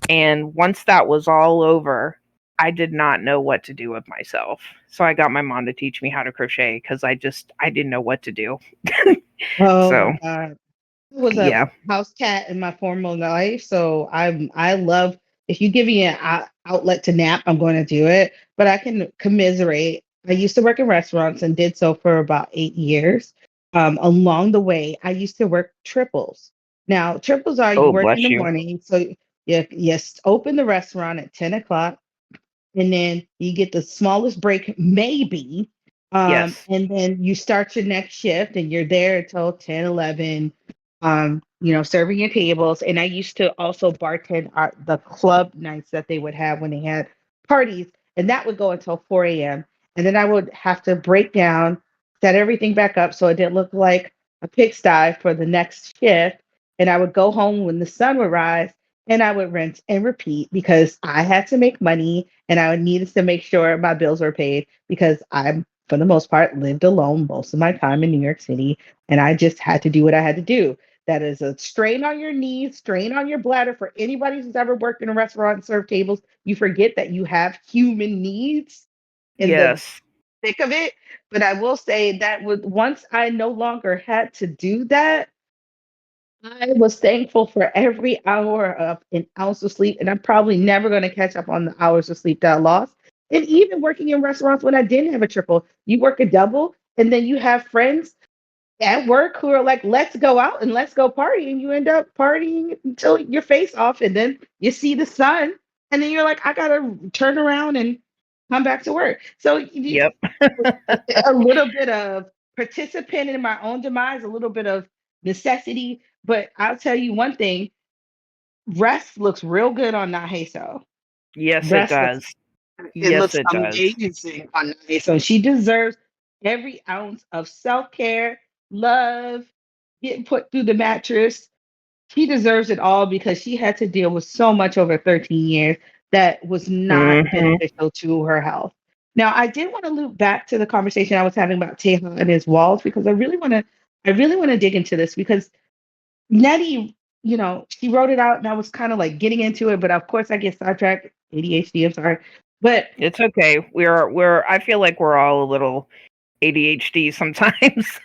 And once that was all over, I did not know what to do with myself. So I got my mom to teach me how to crochet because I didn't know what to do. Oh So my God. I was a yeah. house cat in my former life, so I love if you give me an outlet to nap, I'm going to do it. But I can commiserate. I used to work in restaurants and did so for about 8 years. Along the way, I used to work triples. Now, triples are you Oh, work in bless the you. morning, so you open the restaurant at 10 o'clock, and then you get the smallest break maybe, Yes. and then you start your next shift and you're there until 10, 11, serving your tables. And I used to also bartend at the club nights that they would have when they had parties, and that would go until 4 a.m. And then I would have to break down, set everything back up so it didn't look like a pigsty for the next shift. And I would go home when the sun would rise and I would rinse and repeat because I had to make money and I needed to make sure my bills were paid because I, for the most part, lived alone most of my time in New York City. And I just had to do what I had to do. That is a strain on your knees, strain on your bladder for anybody who's ever worked in a restaurant and served tables. You forget that you have human needs in the Yes. thick of it. But I will say that once I no longer had to do that, I was thankful for every hour of an ounce of sleep, and I'm probably never going to catch up on the hours of sleep that I lost. And even working in restaurants when I didn't have a triple, you work a double, and then you have friends at work who are like, let's go out and let's go party. And you end up partying until your face off, and then you see the sun, and then you're like, I got to turn around and come back to work. So Yep. a little bit of participant in my own demise, a little bit of necessity. But I'll tell you one thing, rest looks real good on Naheso. Yes, it Rest looks does. it Yes, looks it does. amazing on Naheso. She deserves every ounce of self-care, love, getting put through the mattress. She deserves it all because she had to deal with so much over 13 years that was not Mhm. beneficial to her health. Now, I did want to loop back to the conversation I was having about Teja and his walls because I really want to dig into this because Nettie, she wrote it out and I was kind of like getting into it, but of course I get sidetracked. ADHD, I'm sorry. But It's okay. I feel like we're all a little ADHD sometimes.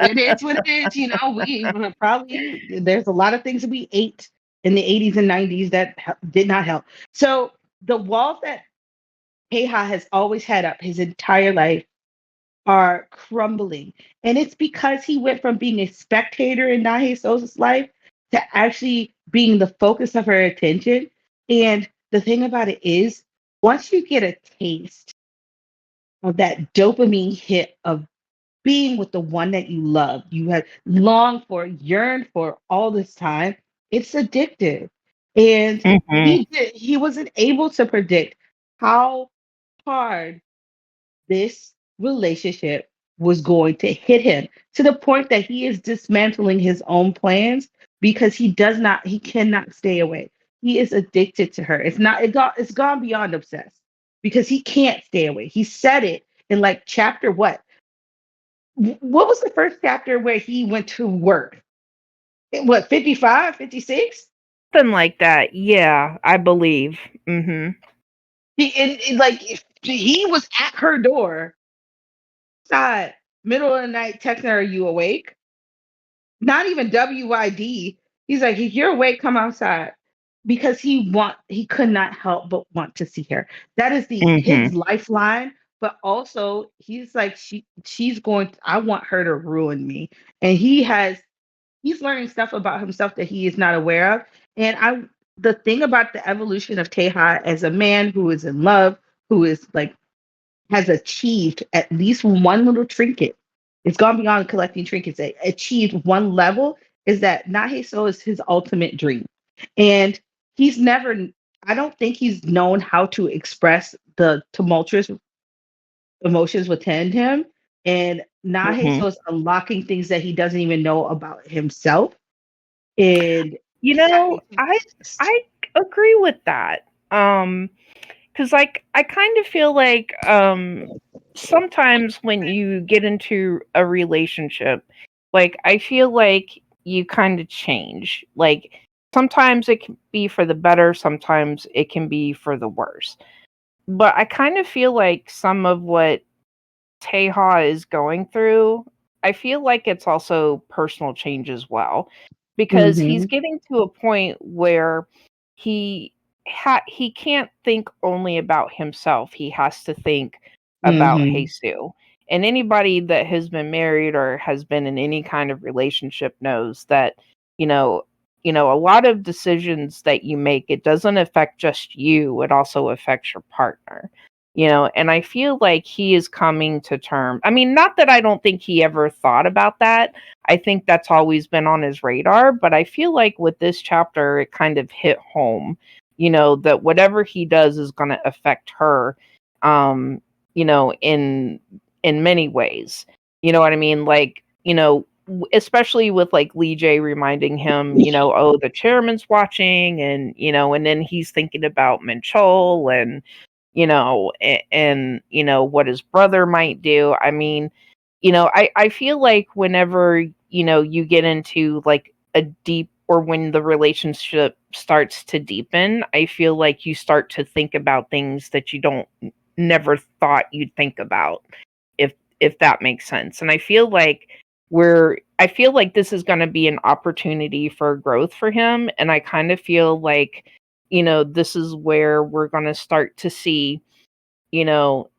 it is what it is. We probably, there's a lot of things that we ate in the 80s and 90s that did not help. So the walls that Teja has always had up his entire life are crumbling. And it's because he went from being a spectator in Nahe Sosa's life to actually being the focus of her attention. And the thing about it is, once you get a taste of that dopamine hit of being with the one that you love, you have longed for, yearned for all this time, it's addictive. And Mhm. he wasn't able to predict how hard this relationship was going to hit him to the point that he is dismantling his own plans because he cannot stay away. He is addicted to her. It's gone beyond obsessed because he can't stay away. He said it in like chapter what was the first chapter where he went to work? What, 55, 56? Something like that. Yeah, I believe. Mhm. Like he was at her door, side, middle of the night, texting her, "Are you awake?" Not even WYD. He's like, if you're awake, come outside. Because he could not help but want to see her. That is his Mhm. lifeline. But also he's like, I want her to ruin me. And he's learning stuff about himself that he is not aware of. And the thing about the evolution of Teja as a man who is in love, who is like has achieved at least one little trinket. It's gone beyond collecting trinkets. It achieved one level is that Naheso is his ultimate dream. And he's never, I don't think he's known how to express the tumultuous emotions within him. And Mhm. Naheso is unlocking things that he doesn't even know about himself. And You he's know, having to I exist. I agree with that. Cuz like I kind of feel like sometimes when you get into a relationship, like I feel like you kind of change. Like sometimes it can be for the better, sometimes it can be for the worse. But I kind of feel like some of what Teja is going through, I feel like it's also personal change as well, because he's Mm-hmm. getting to a point where he he can't think only about himself. He has to think about Mm-hmm. Jesus. And anybody that has been married or has been in any kind of relationship knows that, you know, a lot of decisions that you make, it doesn't affect just you, it also affects your partner. And I feel like he is coming to term. I mean, not that I don't think he ever thought about that. I think that's always been on his radar, but I feel like with this chapter it kind of hit home, that whatever he does is going to affect her um, in many ways. You know what I mean? Like, especially with like Lee J reminding him, oh, the chairman's watching, and and then he's thinking about Minchol, and what his brother might do. I mean, I feel like whenever you get into like a deep, or when the relationship starts to deepen, I feel like you start to think about things that you don't never thought you'd think about, if that makes sense. And I feel like this is going to be an opportunity for growth for him, and I kind of feel like this is where we're going to start to see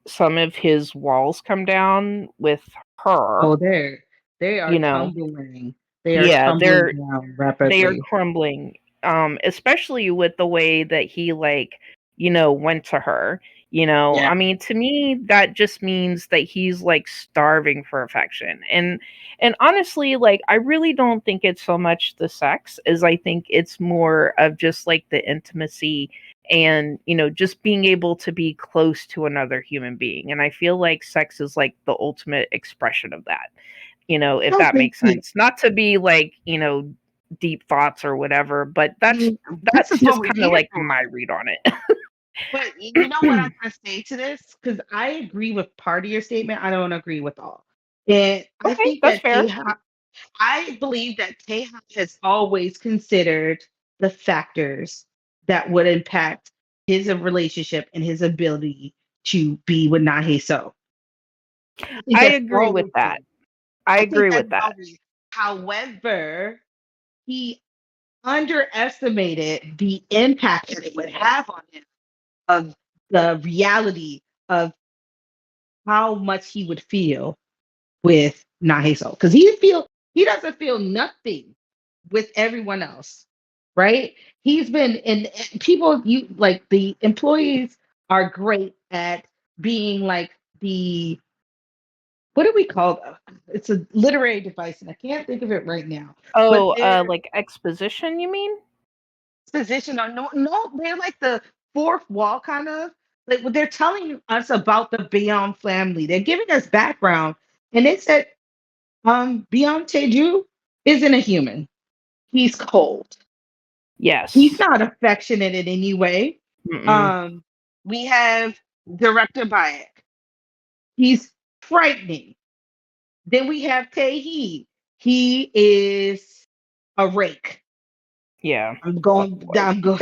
some of his walls come down with her. Oh, they are you know tumbling. They are yeah, tumbling down they are rapidly. crumbling, especially with the way that he went to her. Yeah. I mean, to me that just means that he's like starving for affection. And honestly, like, I really don't think it's so much the sex as I think it's more of just like the intimacy, and just being able to be close to another human being. And I feel like sex is like the ultimate expression of that, if I that agree makes too. sense. Not to be like, deep thoughts or whatever, but that's This is what just we're kind of here like for. my read on it. But you know what I'm gonna say to this? Because I agree with part of your statement. I don't agree with all. And I Okay, think that's that fair. I believe that Teja has always considered the factors that would impact his relationship and his ability to be with Nahe So. I think I that's agree with always that. been. I I think agree that's with that. always. However, he underestimated the impact that it would have on him, of the reality of how much he would feel with Naheso. Because he doesn't feel nothing with everyone else, right? He's been in people, you like, the employees are great at being like the, what do we call it's a literary device and I can't think of it right now. But Oh, they're like exposition, you mean? position on, no, they're like the fourth wall kind of, like they're telling us about the Beyond family. They're giving us background, and they said Beyond Teju isn't a human. He's cold. He's Yes. not affectionate in any way. Mm-mm. Um, we have Director Bayek. He's frightening. Then we have Tehi. He is a rake. Yeah. I'm Oh going boy. down. Go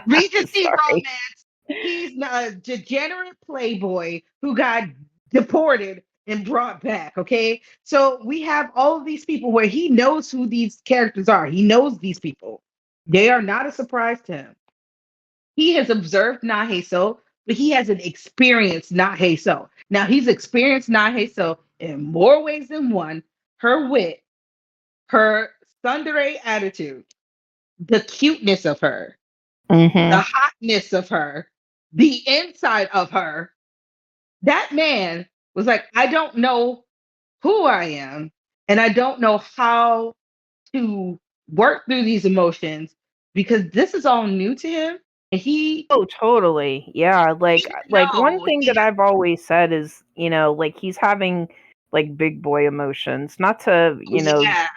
Regency Sorry. romance. He's not a degenerate playboy who got deported and brought back. Okay, so we have all of these people where he knows who these characters are. He knows these people. They are not a surprise to him. He has observed Naheso, but he hasn't experienced Naheso. Now he's experienced Naheso in more ways than one. Her wit, her tsundere attitude, the cuteness of her, the Mm-hmm. hotness of her, the inside of her. That man was like, I don't know who I am, and I don't know how to work through these emotions because this is all new to him. And Oh, totally. Yeah, like one no, thing that I've always said is, like, he's having like big boy emotions. Not to, yeah,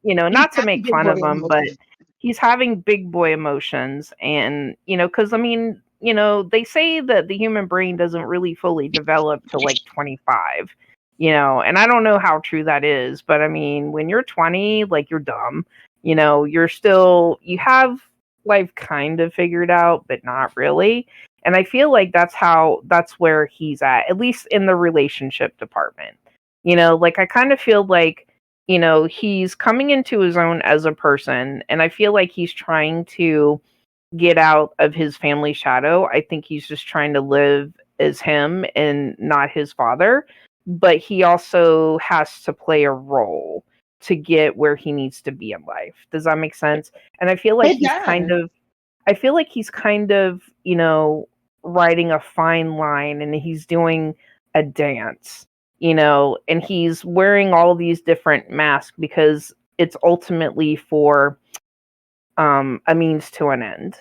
he's not to having make big fun boy of him, but emotions. he's having big boy emotions. And, because I mean, they say that the human brain doesn't really fully develop till like 25, and I don't know how true that is, but I mean, when you're 20, like, you're dumb, you have life kind of figured out, but not really. And I feel like that's where he's at least in the relationship department. Like, I kind of feel like, he's coming into his own as a person, and I feel like he's trying to get out of his family shadow. I think he's just trying to live as him and not his father, but he also has to play a role to get where he needs to be in life. Does that make sense? And It does. I feel like he's kind of, riding a fine line, and he's doing a dance, and he's wearing all these different masks because it's ultimately for a means to an end.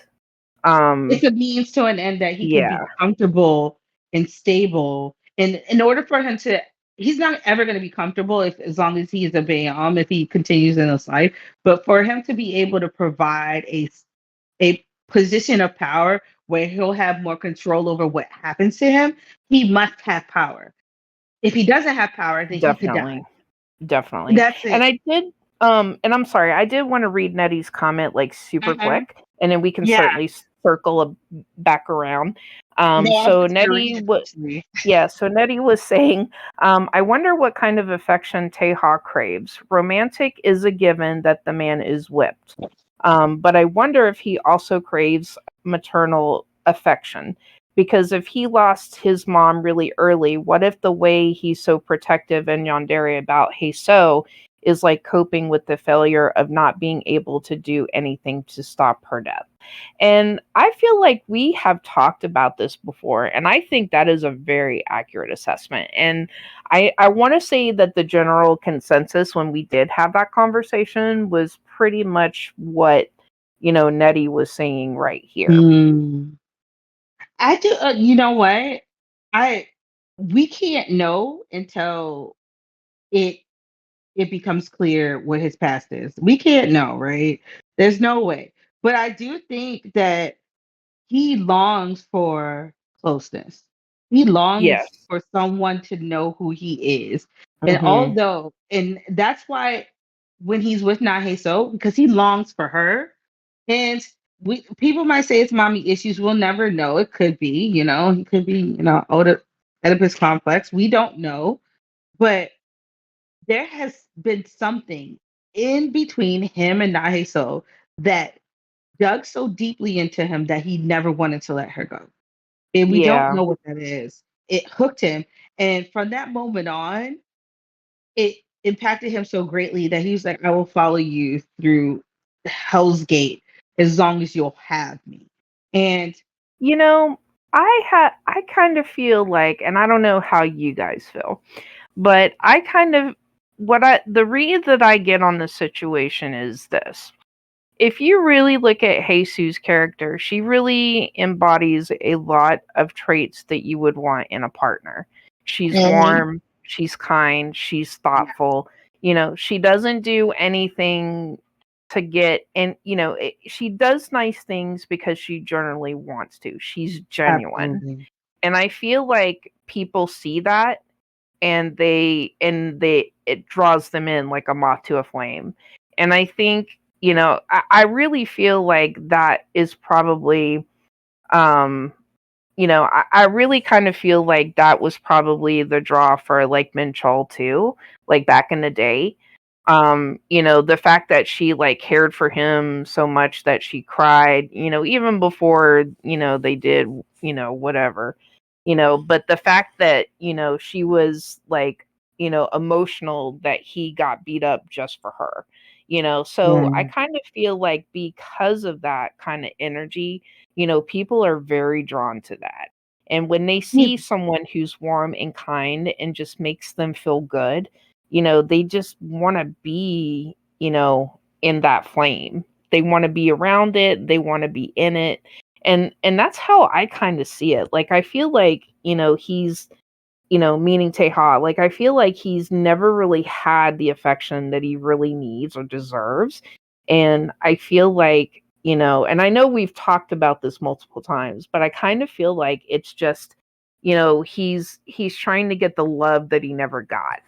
It's a means to an end that he can Yeah. be comfortable and stable. And in order for him to he's not ever going to be comfortable if as long as he is a Bayam, if he continues in his life. But for him to be able to provide a position of power where he'll have more control over what happens to him, he must have power. If he doesn't have power, then he could die. Definitely. That's And it. I did and I'm sorry, I did want to read Nettie's comment like super Uh-huh. quick, and then we can Yeah. certainly circle back around. No, I was So just gonna read Nettie it was actually. Yeah, so Nettie was saying, I wonder what kind of affection Teha craves. Romantic is a given that the man is whipped. But I wonder if he also craves maternal affection. Because if he lost his mom really early, what if the way he's so protective and yandere about Heiso is like coping with the failure of not being able to do anything to stop her death? And I feel like we have talked about this before, and I think that is a very accurate assessment. And I want to say that the general consensus when we did have that conversation was pretty much what, Nettie was saying right here. Hmm. I do. You know what? I We can't know until it it becomes clear what his past is. We can't know, right? There's no way. But I do think that he longs for closeness. He longs Yes. for someone to know who he is. Hmm. And that's why when he's with Naheso, because he longs for her. And people might say it's mommy issues. We'll never know. It could be, he could be, Oedipus complex. We don't know. But there has been something in between him and Naheso that dug so deeply into him that he never wanted to let her go. And we don't Yeah. know what that is. It hooked him. And from that moment on, it impacted him so greatly that he was like, I will follow you through Hell's Gate as long as you'll have me. And You know, I kind of feel like, and I don't know how you guys feel, but I kind of the read that I get on the situation is this. If you really look at Jesus' character, she really embodies a lot of traits that you would want in a partner. She's Mhm. warm, she's kind, she's Yeah, thoughtful. She doesn't do anything to get, and she does nice things because she generally wants to. She's genuine. absolutely. And I feel like people see that, and they it draws them in like a moth to a flame. And I think, I really feel like that is probably, um I really kind of feel like that was probably the draw for like Minchol too, like back in the day. The fact that she like cared for him so much that she cried, even before, they did, whatever. But the fact that, she was like, emotional that he got beat up just for her. So I Yeah. kind of feel like because of that kind of energy, people are very drawn to that. And when they Yeah. see someone who's warm and kind and just makes them feel good, they just want to be, in that flame. They want to be around it, they want to be in it. And that's how I kind of see it. Like I feel like, he's, meaning Teha, like I feel like he's never really had the affection that he really needs or deserves. And I feel like, and I know we've talked about this multiple times, but I kind of feel like it's just, he's trying to get the love that he never got.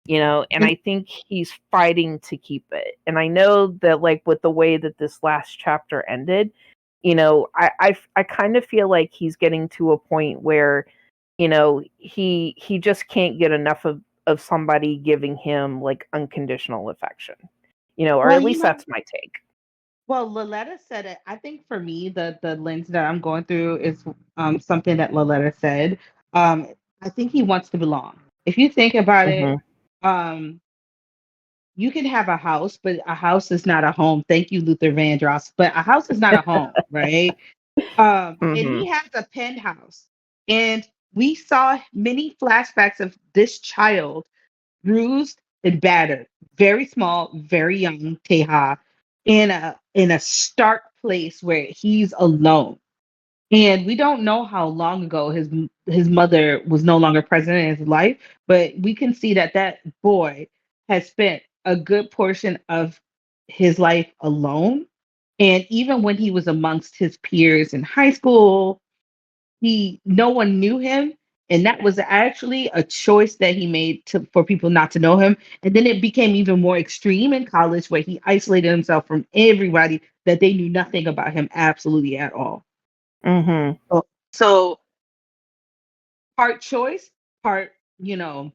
And I think he's fighting to keep it. And I know that like with the way that this last chapter ended, I kind of feel like he's getting to a point where, he just can't get enough of somebody giving him like unconditional affection. Or Well, at least that's my take. Loletta said it. I think for me, the lens that I'm going through is something that Loletta said. Um, I think he wants to belong. If you think about it, Mhm. um, you can have a house, but a house is not a home. Thank you, Luther Vandross. But a house is not a home, right? And he Mhm. has a penthouse. And we saw many flashbacks of this child bruised and battered, very small, very young, Teha, in a stark place where he's alone. And we don't know how long ago his mother was no longer present in his life, but we can see that that boy has spent a good portion of his life alone. And even when he was amongst his peers in high school, he no one knew him, and that was actually a choice that he made for people not to know him. And then it became even more extreme in college, where he isolated himself from everybody, that they knew nothing about him absolutely at all. Mm-hmm. So part choice, part, you know.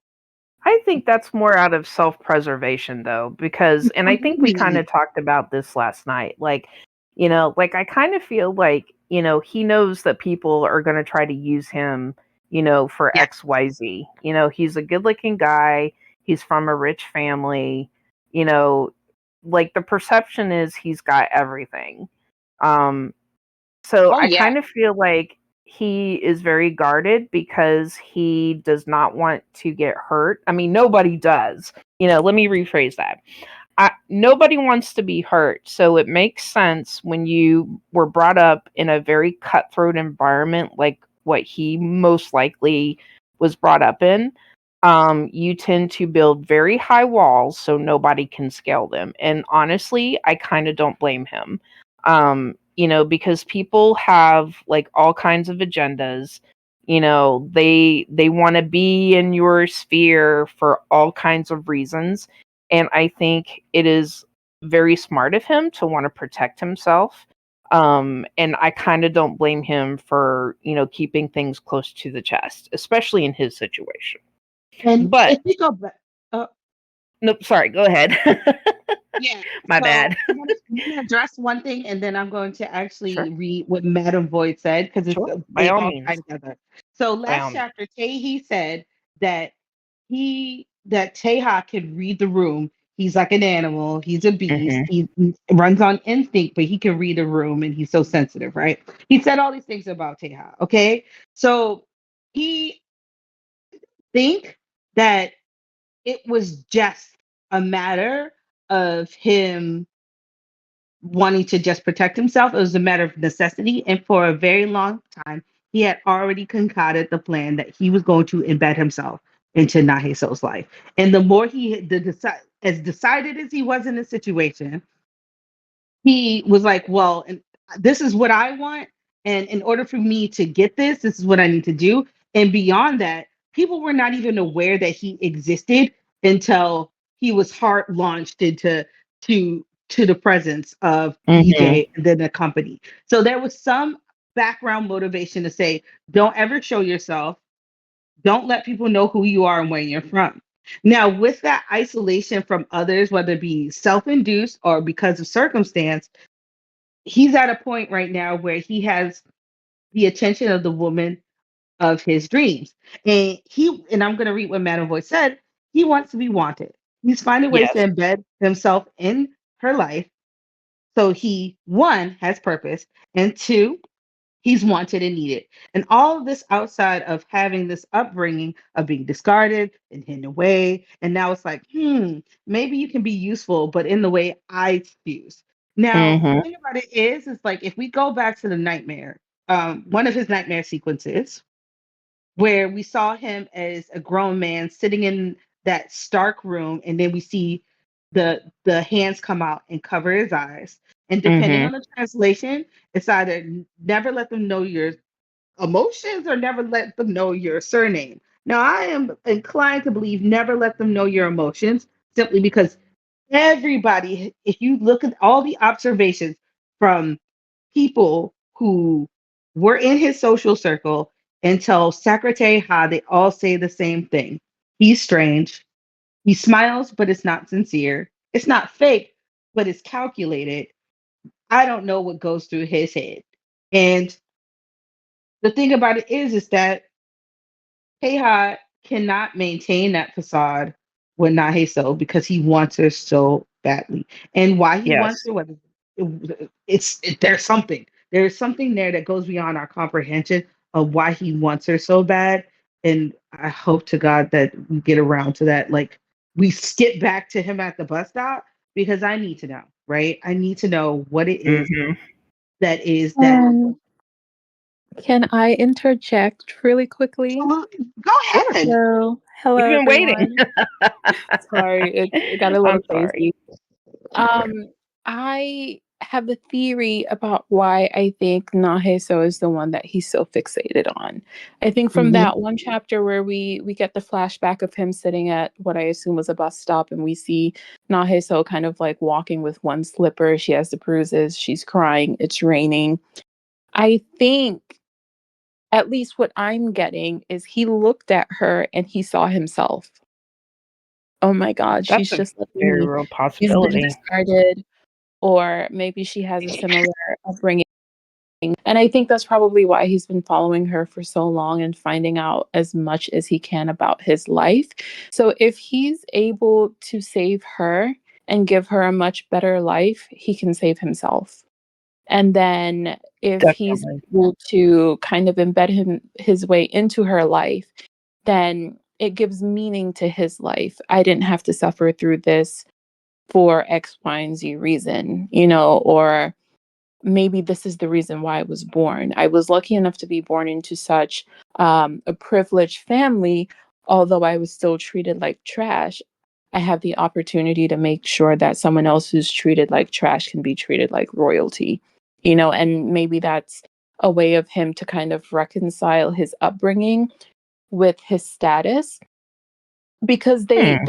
I think that's more out of self-preservation though, because and I think we kind of Really? talked about this last night. Like, like I kind of feel like, he knows that people are going to try to use him, for Yeah. XYZ. He's a good-looking guy, he's from a rich family, you know, like the perception is he's got everything. Um so Oh I yeah. kind of feel like he is very guarded because he does not want to get hurt. I mean, nobody does. Let me rephrase that. Nobody wants to be hurt. So it makes sense when you were brought up in a very cutthroat environment like what he most likely was brought up in. You tend to build very high walls so nobody can scale them. And honestly, I kind of don't blame him. Because people have like all kinds of agendas. They want to be in your sphere for all kinds of reasons. And I think it is very smart of him to want to protect himself. And I kind of don't blame him for, keeping things close to the chest, especially in his situation. And But if we go back, uh, nope, sorry, go ahead. yeah. My So bad. I'm gonna address one thing, and then I'm going to Sure, actually read what Madam Void said, because it's sure. By they all all tie means. together. So By all last means. chapter, he said that Teha can read the room. He's like an animal. He's a beast. Mhm. He runs on instinct, but he can read a room, and he's so sensitive, right? He said all these things about Teha. Okay, so he think that it was just a matter of him wanting to just protect himself. It was a matter of necessity. And for a very long time, he had already concocted the plan that he was going to embed himself into Naheso's life. And the more as decided as he was in the situation, he was like, well, and this is what I want. And in order for me to get this is what I need to do. And beyond that, people were not even aware that he existed until he was hard launched into to the presence of Mhm. BJ and then the company. So there was some background motivation to say, don't ever show yourself. Don't let people know who you are and where you're from. Now, with that isolation from others, whether it be self induced or because of circumstance, he's at a point right now where he has the attention of the woman of his dreams. And I'm going to read what Madame Voice said. He wants to be wanted. He's finding ways to Yes. embed himself in her life. So he, one, has purpose, and two, he's wanted and needed. And all of this outside of having this upbringing of being discarded and hidden away. And now it's like, maybe you can be useful, but in the way I choose. Now, the Mhm. thing about it is like if we go back to the nightmare, one of his nightmare sequences where we saw him as a grown man sitting in that stark room, and then we see the hands come out and cover his eyes. And depending Mhm. on the translation, it's either never let them know your emotions or never let them know your surname. Now, I am inclined to believe never let them know your emotions, simply because everybody, if you look at all the observations from people who were in his social circle until Secretary Ha, they all say the same thing. He's strange. He smiles, but it's not sincere. It's not fake, but it's calculated. I don't know what goes through his head. And the thing about it is that Teha cannot maintain that facade with Naheso because he wants her so badly. And why he wants Yes. her, whether there's something. There's something there that goes beyond our comprehension of why he wants her so bad. And I hope to God that we get around to that. Like we skip back to him at the bus stop, because I need to know, right? I need to know what it is Mhm. that is that Um, Can I interject really quickly? Go ahead. Hello, We've been waiting. everyone. Sorry, it got a little I'm sorry. crazy. I have a theory about why I think Naheso is the one that he's so fixated on. I think from Mhm. that one chapter where we get the flashback of him sitting at what I assume was a bus stop, and we see Naheso kind of like walking with one slipper. She has the bruises. She's crying. It's raining. I think at least what I'm getting is he looked at her and he saw himself. Oh my God, That's she's a just like very me. real She's been possibility. discarded, or maybe she has a similar upbringing. And I think that's probably why he's been following her for so long and finding out as much as he can about his life. So if he's able to save her and give her a much better life, he can save himself. And then if he's Definitely. able to kind of embed his way into her life, then it gives meaning to his life. I didn't have to suffer through this for X, Y, and Z reason, or maybe this is the reason why I was born. I was lucky enough to be born into such a privileged family, although I was still treated like trash. I have the opportunity to make sure that someone else who's treated like trash can be treated like royalty, and maybe that's a way of him to kind of reconcile his upbringing with his status, because Hmm.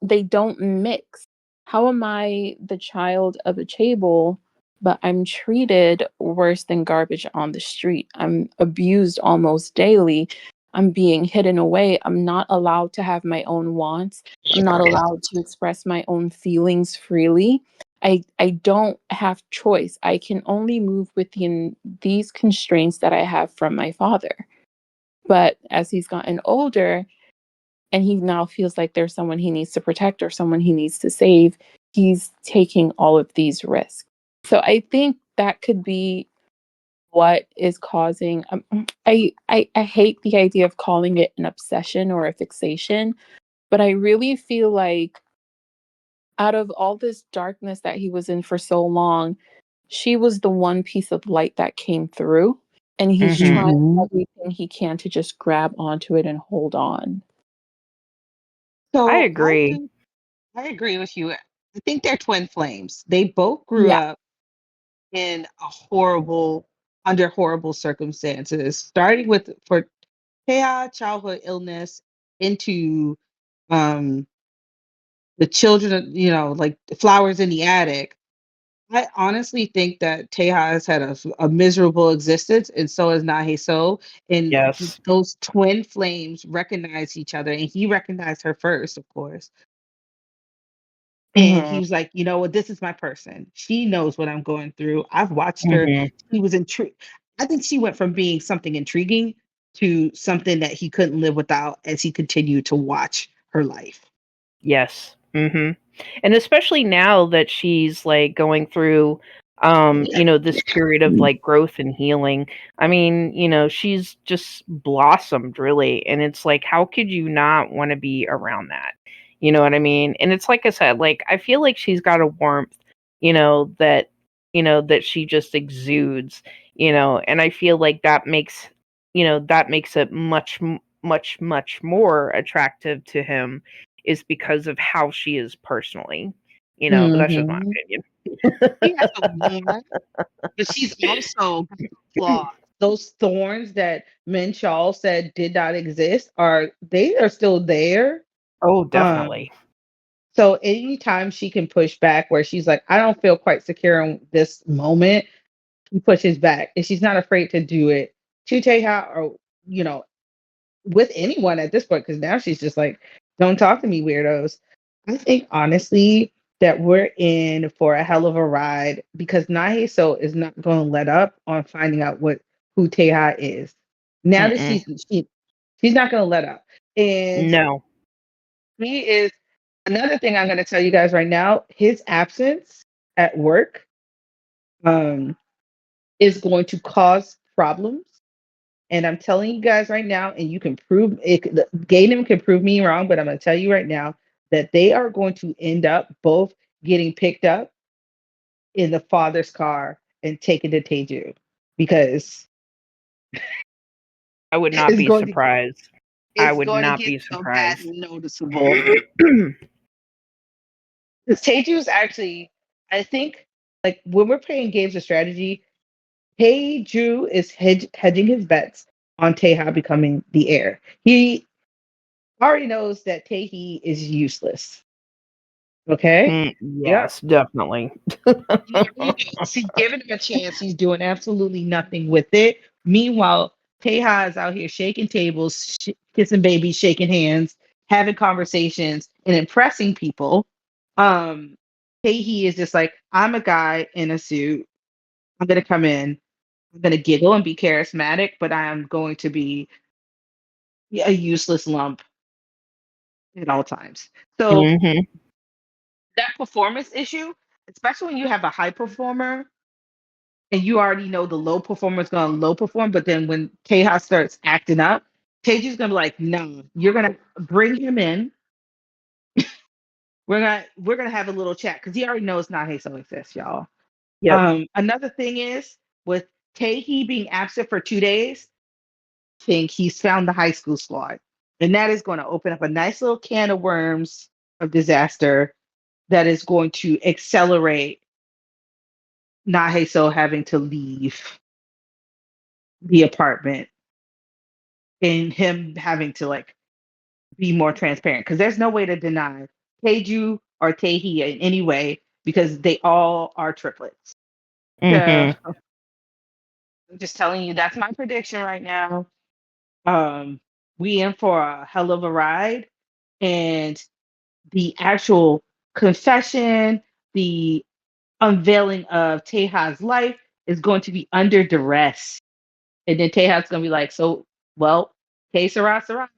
they don't mix. How am I the child of a table, but I'm treated worse than garbage on the street? I'm abused almost daily. I'm being hidden away. I'm not allowed to have my own wants. I'm not allowed to express my own feelings freely. I don't have choice. I can only move within these constraints that I have from my father. But as he's gotten older, and he now feels like there's someone he needs to protect or someone he needs to save, he's taking all of these risks. So I think that could be what is causing. I hate the idea of calling it an obsession or a fixation, but I really feel like out of all this darkness that he was in for so long, she was the one piece of light that came through, and he's Hmm. trying Mhm. everything he can to just grab onto it and hold on. I So agree. I agree with you. I think they're twin flames. They both grew Yeah. up in under horrible circumstances, starting with for Taya, childhood illness, into um the children, like the flowers in the attic. I honestly think that Teja has had a miserable existence, and so has Nahe So. And Yes. those twin flames recognize each other, and he recognized her first, of course. And he Hmm. was like, you know what, this is my person. She knows what I'm going through. I've watched her. Hmm. She was intrigued. I think she went from being something intriguing to something that he couldn't live without as he continued to watch her life. Yes. And especially now that she's like going through this period of like growth and healing. I mean, she's just blossomed really, and it's like how could you not want to be around that? You know what I mean? And it's like I said, like I feel like she's got a warmth, that that she just exudes, and I feel like that makes it much more attractive to him is because of how she is personally, but that's just my Mhm. opinion. She has a warmth, but she's also got flaws. Those thorns that Min Shaw said did not exist they are still there. Oh, Um, definitely. so anytime she can push back where she's like, I don't feel quite secure in this moment, she pushes back. And she's not afraid to do it to Teha or, you know, with anyone at this point, because now she's just like, don't talk to me, weirdos. I think honestly that we're in for a hell of a ride because Nahe So is not going to let up on finding out who Teha is. Now that Mm-mm. she's not going to let up, and No. he is another thing I'm going to tell you guys right now. His absence at work um, is going to cause problems. And I'm telling you guys right now, and you can prove it. Gainem can prove me wrong, but I'm going to tell you right now that they are going to end up both getting picked up in the father's car and taken to Teju because I would not It's be going to surprised. I it's would going to not get be so bad surprised. and noticeable. Because Teju is actually, I think, like when we're playing games of strategy, Teju is hedging his bets on Teha becoming the heir. He already knows that Tehi is useless. Okay? Yep. Yes, definitely. He already knows. He's giving him a chance. He's doing absolutely nothing with it. Meanwhile, Teha is out here shaking tables, kissing babies, shaking hands, having conversations, and impressing people. Um, Tehi is just like, I'm a guy in a suit. I'm gonna come in. I'm gonna giggle and be charismatic, but I am going to be a useless lump at all times. So Hmm. that performance issue, especially when you have a high performer and you already know the low performer is going to low perform, but then when Tejas starts acting up, Teju's going to be like, no, you're going to bring him in. We're gonna have a little chat because he already knows Naheso exists, y'all. Yep. Another thing is with Tehi being absent for 2 days, I think he's found the high school squad, and that is going to open up a nice little can of worms of disaster that is going to accelerate Naheso having to leave the apartment and him having to like be more transparent because there's no way to deny Teju or Tehi in any way because they all are triplets. So Hmm. I'm just telling you that's my prediction right now. Um, we in for a hell of a ride, and the actual confession, the unveiling of Teha's life is going to be under duress. And then Teja's gonna be like, so well, okay, Sarah,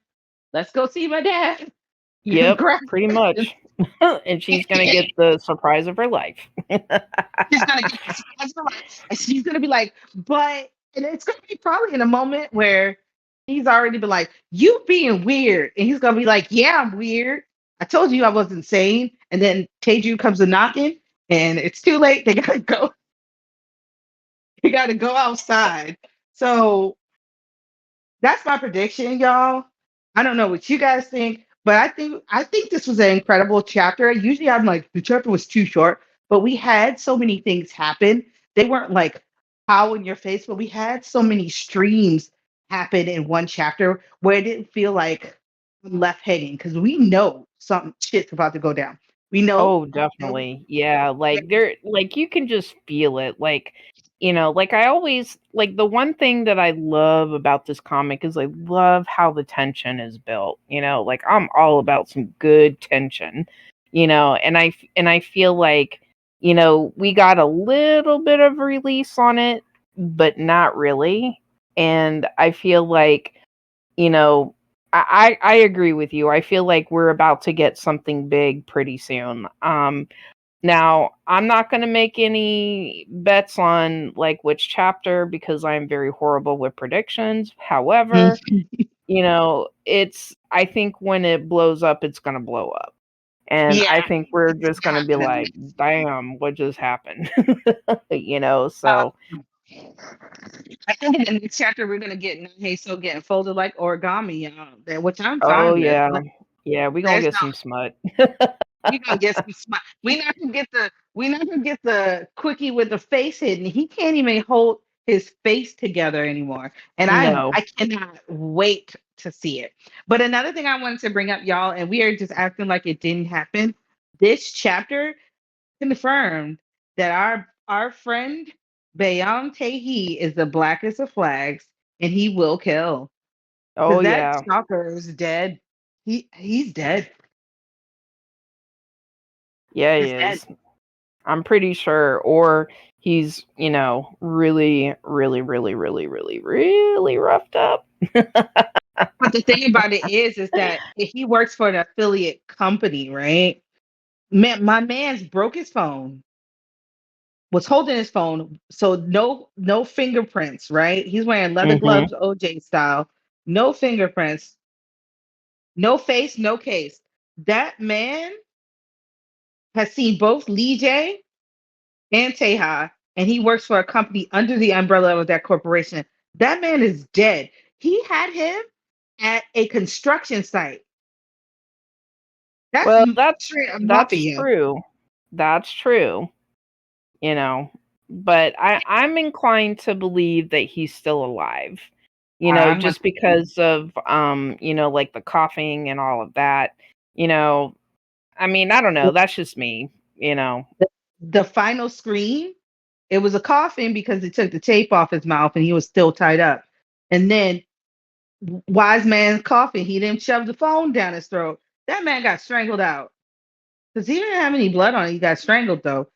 let's go see my dad. Yep, pretty Congratulations. much. And she's gonna get the surprise of her life. She's gonna get this husband, and she's gonna be like, but and it's gonna be probably in a moment where he's already been like, you being weird. And he's gonna be like, yeah, I'm weird. I told you I was insane. And then Teju comes a knocking, and it's too late. They gotta go. They gotta go outside. So that's my prediction, y'all. I don't know what you guys think, but I think this was an incredible chapter. Usually I'm like the chapter was too short, but we had so many things happen. They weren't like how in your face, but we had so many streams happen in one chapter where it didn't feel like I'm left hanging because we know some shit's about to go down. We know Oh, definitely. Yeah, like there like you can just feel it. Like, like I always like the one thing that I love about this comic is I love how the tension is built, like I'm all about some good tension, and I feel like, we got a little bit of release on it, but not really. And I feel like, you know, I agree with you. I feel like we're about to get something big pretty soon. Now I'm not going to make any bets on like which chapter because I'm very horrible with predictions. However, I think when it blows up, it's going to blow up. And yeah, I think we're it's just going to be like, happening. damn, what just happened? Uh, So, I think in the next chapter we're gonna get Nahei getting folded like origami, which I'm oh, fine with. yeah. Like, Yeah, we're going to there's get no some smut. we gonna get some smart. We not gonna get the quickie with the face hidden. He can't even hold his face together anymore, and I No. I cannot wait to see it. But another thing I wanted to bring up, y'all, and we are just acting like it didn't happen. This chapter confirmed that our friend Bayam Tehi is the blackest of flags, and he will kill Oh, because that yeah. stalker is dead. He's dead. Yeah, he He's dead. is. I'm pretty sure. Or he's, really, really, really, really, really, really roughed up. But the thing about it is that if he works for an affiliate company, right? Man, my man's broke his phone, was holding his phone, so no fingerprints, right? He's wearing leather Hmm. gloves, OJ style, no fingerprints, no face, no case. That man has seen both Lee J and Teha, and he works for a company under the umbrella of that corporation. That man is dead. He had him at a construction site. That's Well, that's straight up that's mafia. true. That's true. You know, but I'm inclined to believe that he's still alive. I'm Just with because of like the coughing and all of that. You know, I mean, I don't know. That's just me. the final scream. It was a coffin because they took the tape off his mouth and he was still tied up. And then wise man's coffin, he didn't shove the phone down his throat. That man got strangled out because he didn't have any blood on it. He got strangled though.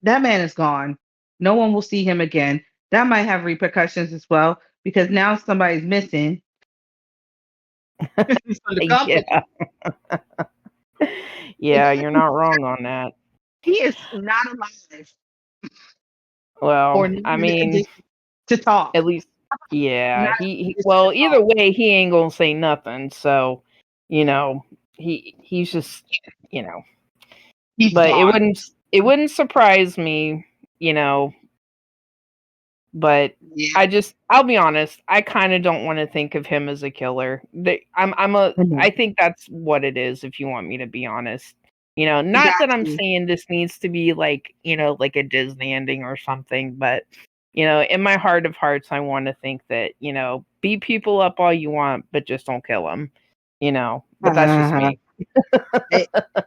That man is gone. No one will see him again. That might have repercussions as well because now somebody's missing from the company. Yeah. Yeah, you're not wrong on that. He is not alive Well, or not I in the mean, condition to talk. at least, yeah. Not in the condition Well, to either talk. way, he ain't gonna say nothing. So, he's just, you know. He's But gone. it wouldn't surprise me, you know. But Yeah. I'll be honest, I kind of don't want to think of him as a killer. I think that's what it is. If you want me to be honest, not that I'm saying this needs to be like like a Disney ending or something, but in my heart of hearts, I want to think that beat people up all you want, but just don't kill them. But that's just me.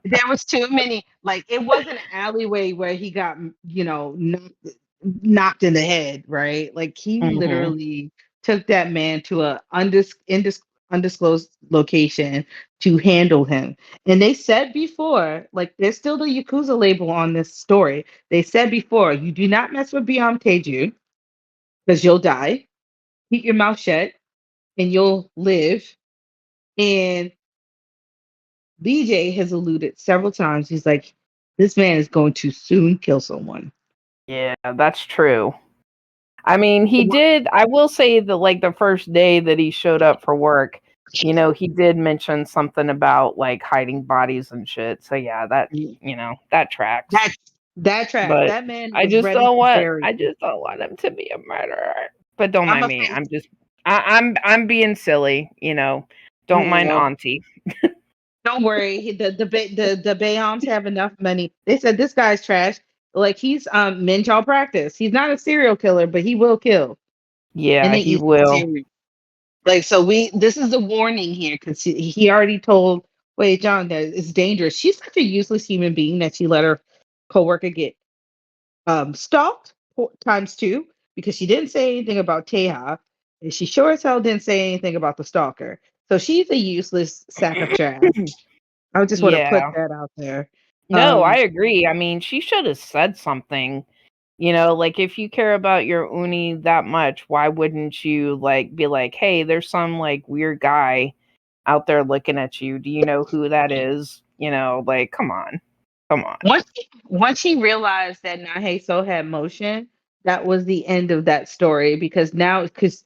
There was too many. Like it wasn't an alleyway where he got knocked in the head, right? Like he Mhm. literally took that man to a undisclosed location to handle him. And they said before, like there's still the Yakuza label on this story. They said before, you do not mess with Beyond Teju because you'll die. Keep your mouth shut and you'll live. And BJ has alluded several times. He's like, this man is going to soon kill someone. Yeah, that's true. I mean, he did. I will say that, like, the first day that he showed up for work, he did mention something about like hiding bodies and shit. So yeah, that tracks. That track. But That man was ready to bury. I just don't want him to be a murderer. But don't I'm mind a me. fan. I'm being silly. Don't mind No, Auntie. don't worry. The Bayams have enough money. They said this guy's trash. Like he's mental practice. He's not a serial killer, but he will kill. And Yeah, they he eat will. serial. Like so, this is a warning here because he already told. Wait, John, that it's dangerous. She's such a useless human being that she let her coworker get stalked times two because she didn't say anything about Teha, and she sure as hell didn't say anything about the stalker. So she's a useless sack of trash. I just want to put Yeah. that out there. No, I agree. I mean, she should have said something. Like if you care about your uni that much, why wouldn't you like be like, "Hey, there's some like weird guy out there looking at you. Do you know who that is?" Like, come on. Come on. Once she realized that Naheso had motion, that was the end of that story because now because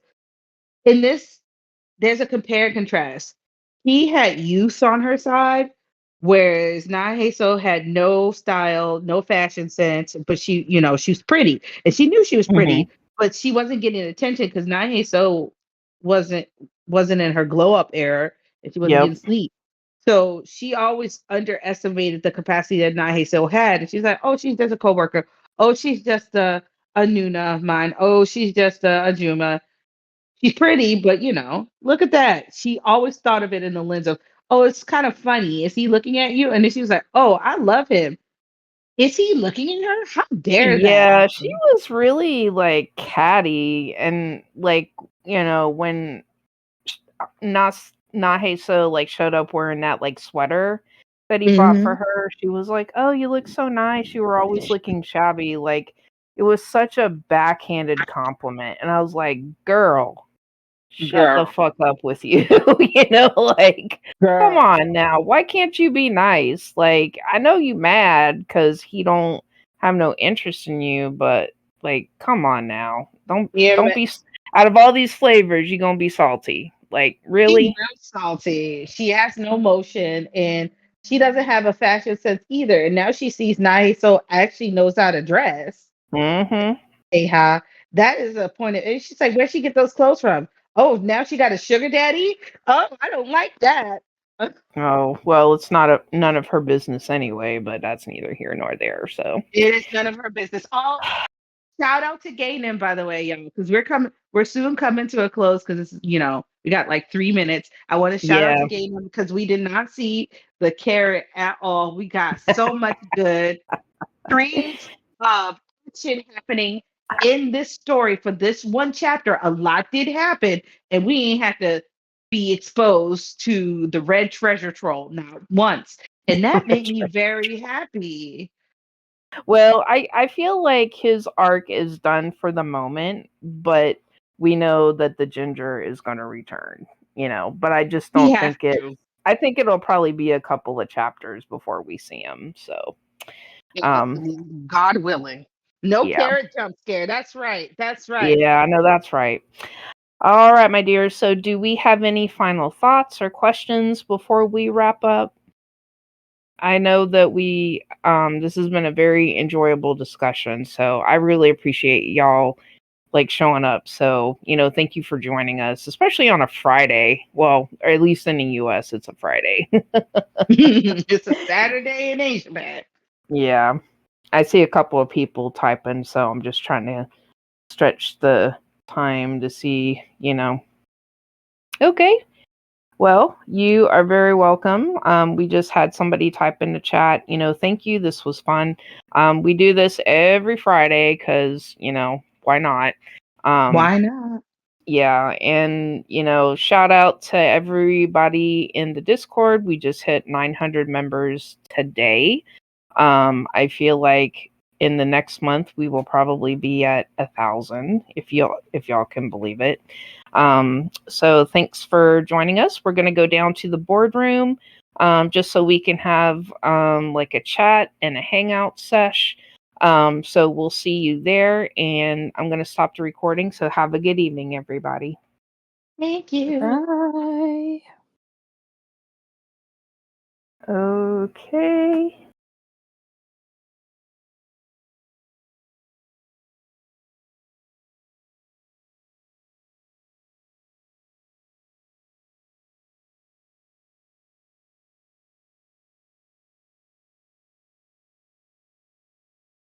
in this there's a compare and contrast. He had youth on her side, whereas Naheso had no style, no fashion sense, but she was pretty. And she knew she was Mhm. pretty, but she wasn't getting attention because Naheso wasn't wasn't in her glow up era and she wasn't Yep. getting sleep. So she always underestimated the capacity that Naheso had. And she's like, oh, she's just a coworker. Oh, she's just a Nuna of mine. Oh, she's just a Juma. She's pretty, but look at that. She always thought of it in the lens of, oh, it's kind of funny. Is he looking at you? And then she was like, oh, I love him. Is he looking at her? How dare that? Yeah, she was really like catty and like, when Naheso like showed up wearing that like sweater that he bought for Mm-hmm. her, she was like, "Oh, you look so nice. You were always looking shabby." Like it was such a backhanded compliment, and I was like, "Girl, shut the Girl. fuck up with you." Like, come Girl. on now. Why can't you be nice? Like, I know you mad cuz he don't have no interest in you, but like, come on now. Yeah, Don't be out of all these flavors, you going to be salty. Like, she's really? real salty. She has no motion and she doesn't have a fashion sense either. And now she sees Nae so actually knows how to dress. Mhm. Hey, That is a point. And she's like, where'd she get those clothes from? Oh, now she got a sugar daddy? Oh, I don't like that. Oh, well, it's not none of her business anyway, but that's neither here nor there. So It is none of her business. Oh, shout out to Gayman, by the way, y'all, because we're soon coming to a close because it's, we got like 3 minutes. I want to shout out yeah, to Gayman because we did not see the carrot at all. We got so much good streams of action happening in this story for this one chapter. A lot did happen, and we ain't have to be exposed to the red treasure troll not once. And that made me very happy. well, I feel like his arc is done for the moment, but we know that the ginger is going to return. But I just We don't have think it. to. I think it'll probably be a couple of chapters before we see him. So, God willing. No yeah. carrot jump scare. That's right. That's right. Yeah, I know that's right. All right, my dear. So, do we have any final thoughts or questions before we wrap up? I know that this has been a very enjoyable discussion, so I really appreciate y'all like showing up. So, thank you for joining us, especially on a Friday. Well, or at least in the US, it's a Friday. It's a Saturday in Asia, man. Yeah. I see a couple of people typing, so I'm just trying to stretch the time to see, Okay. Well, you are very welcome. We just had somebody type in the chat, thank you. This was fun. We do this every Friday because, why not? Why not? Yeah. And, shout out to everybody in the Discord. We just hit 900 members today. I feel like in the next month we will probably be at 1,000 if y'all can believe it. So thanks for joining us. We're going to go down to the boardroom just so we can have like a chat and a hangout sesh. So we'll see you there, and I'm going to stop the recording. So have a good evening, everybody. Thank you. Bye. Okay.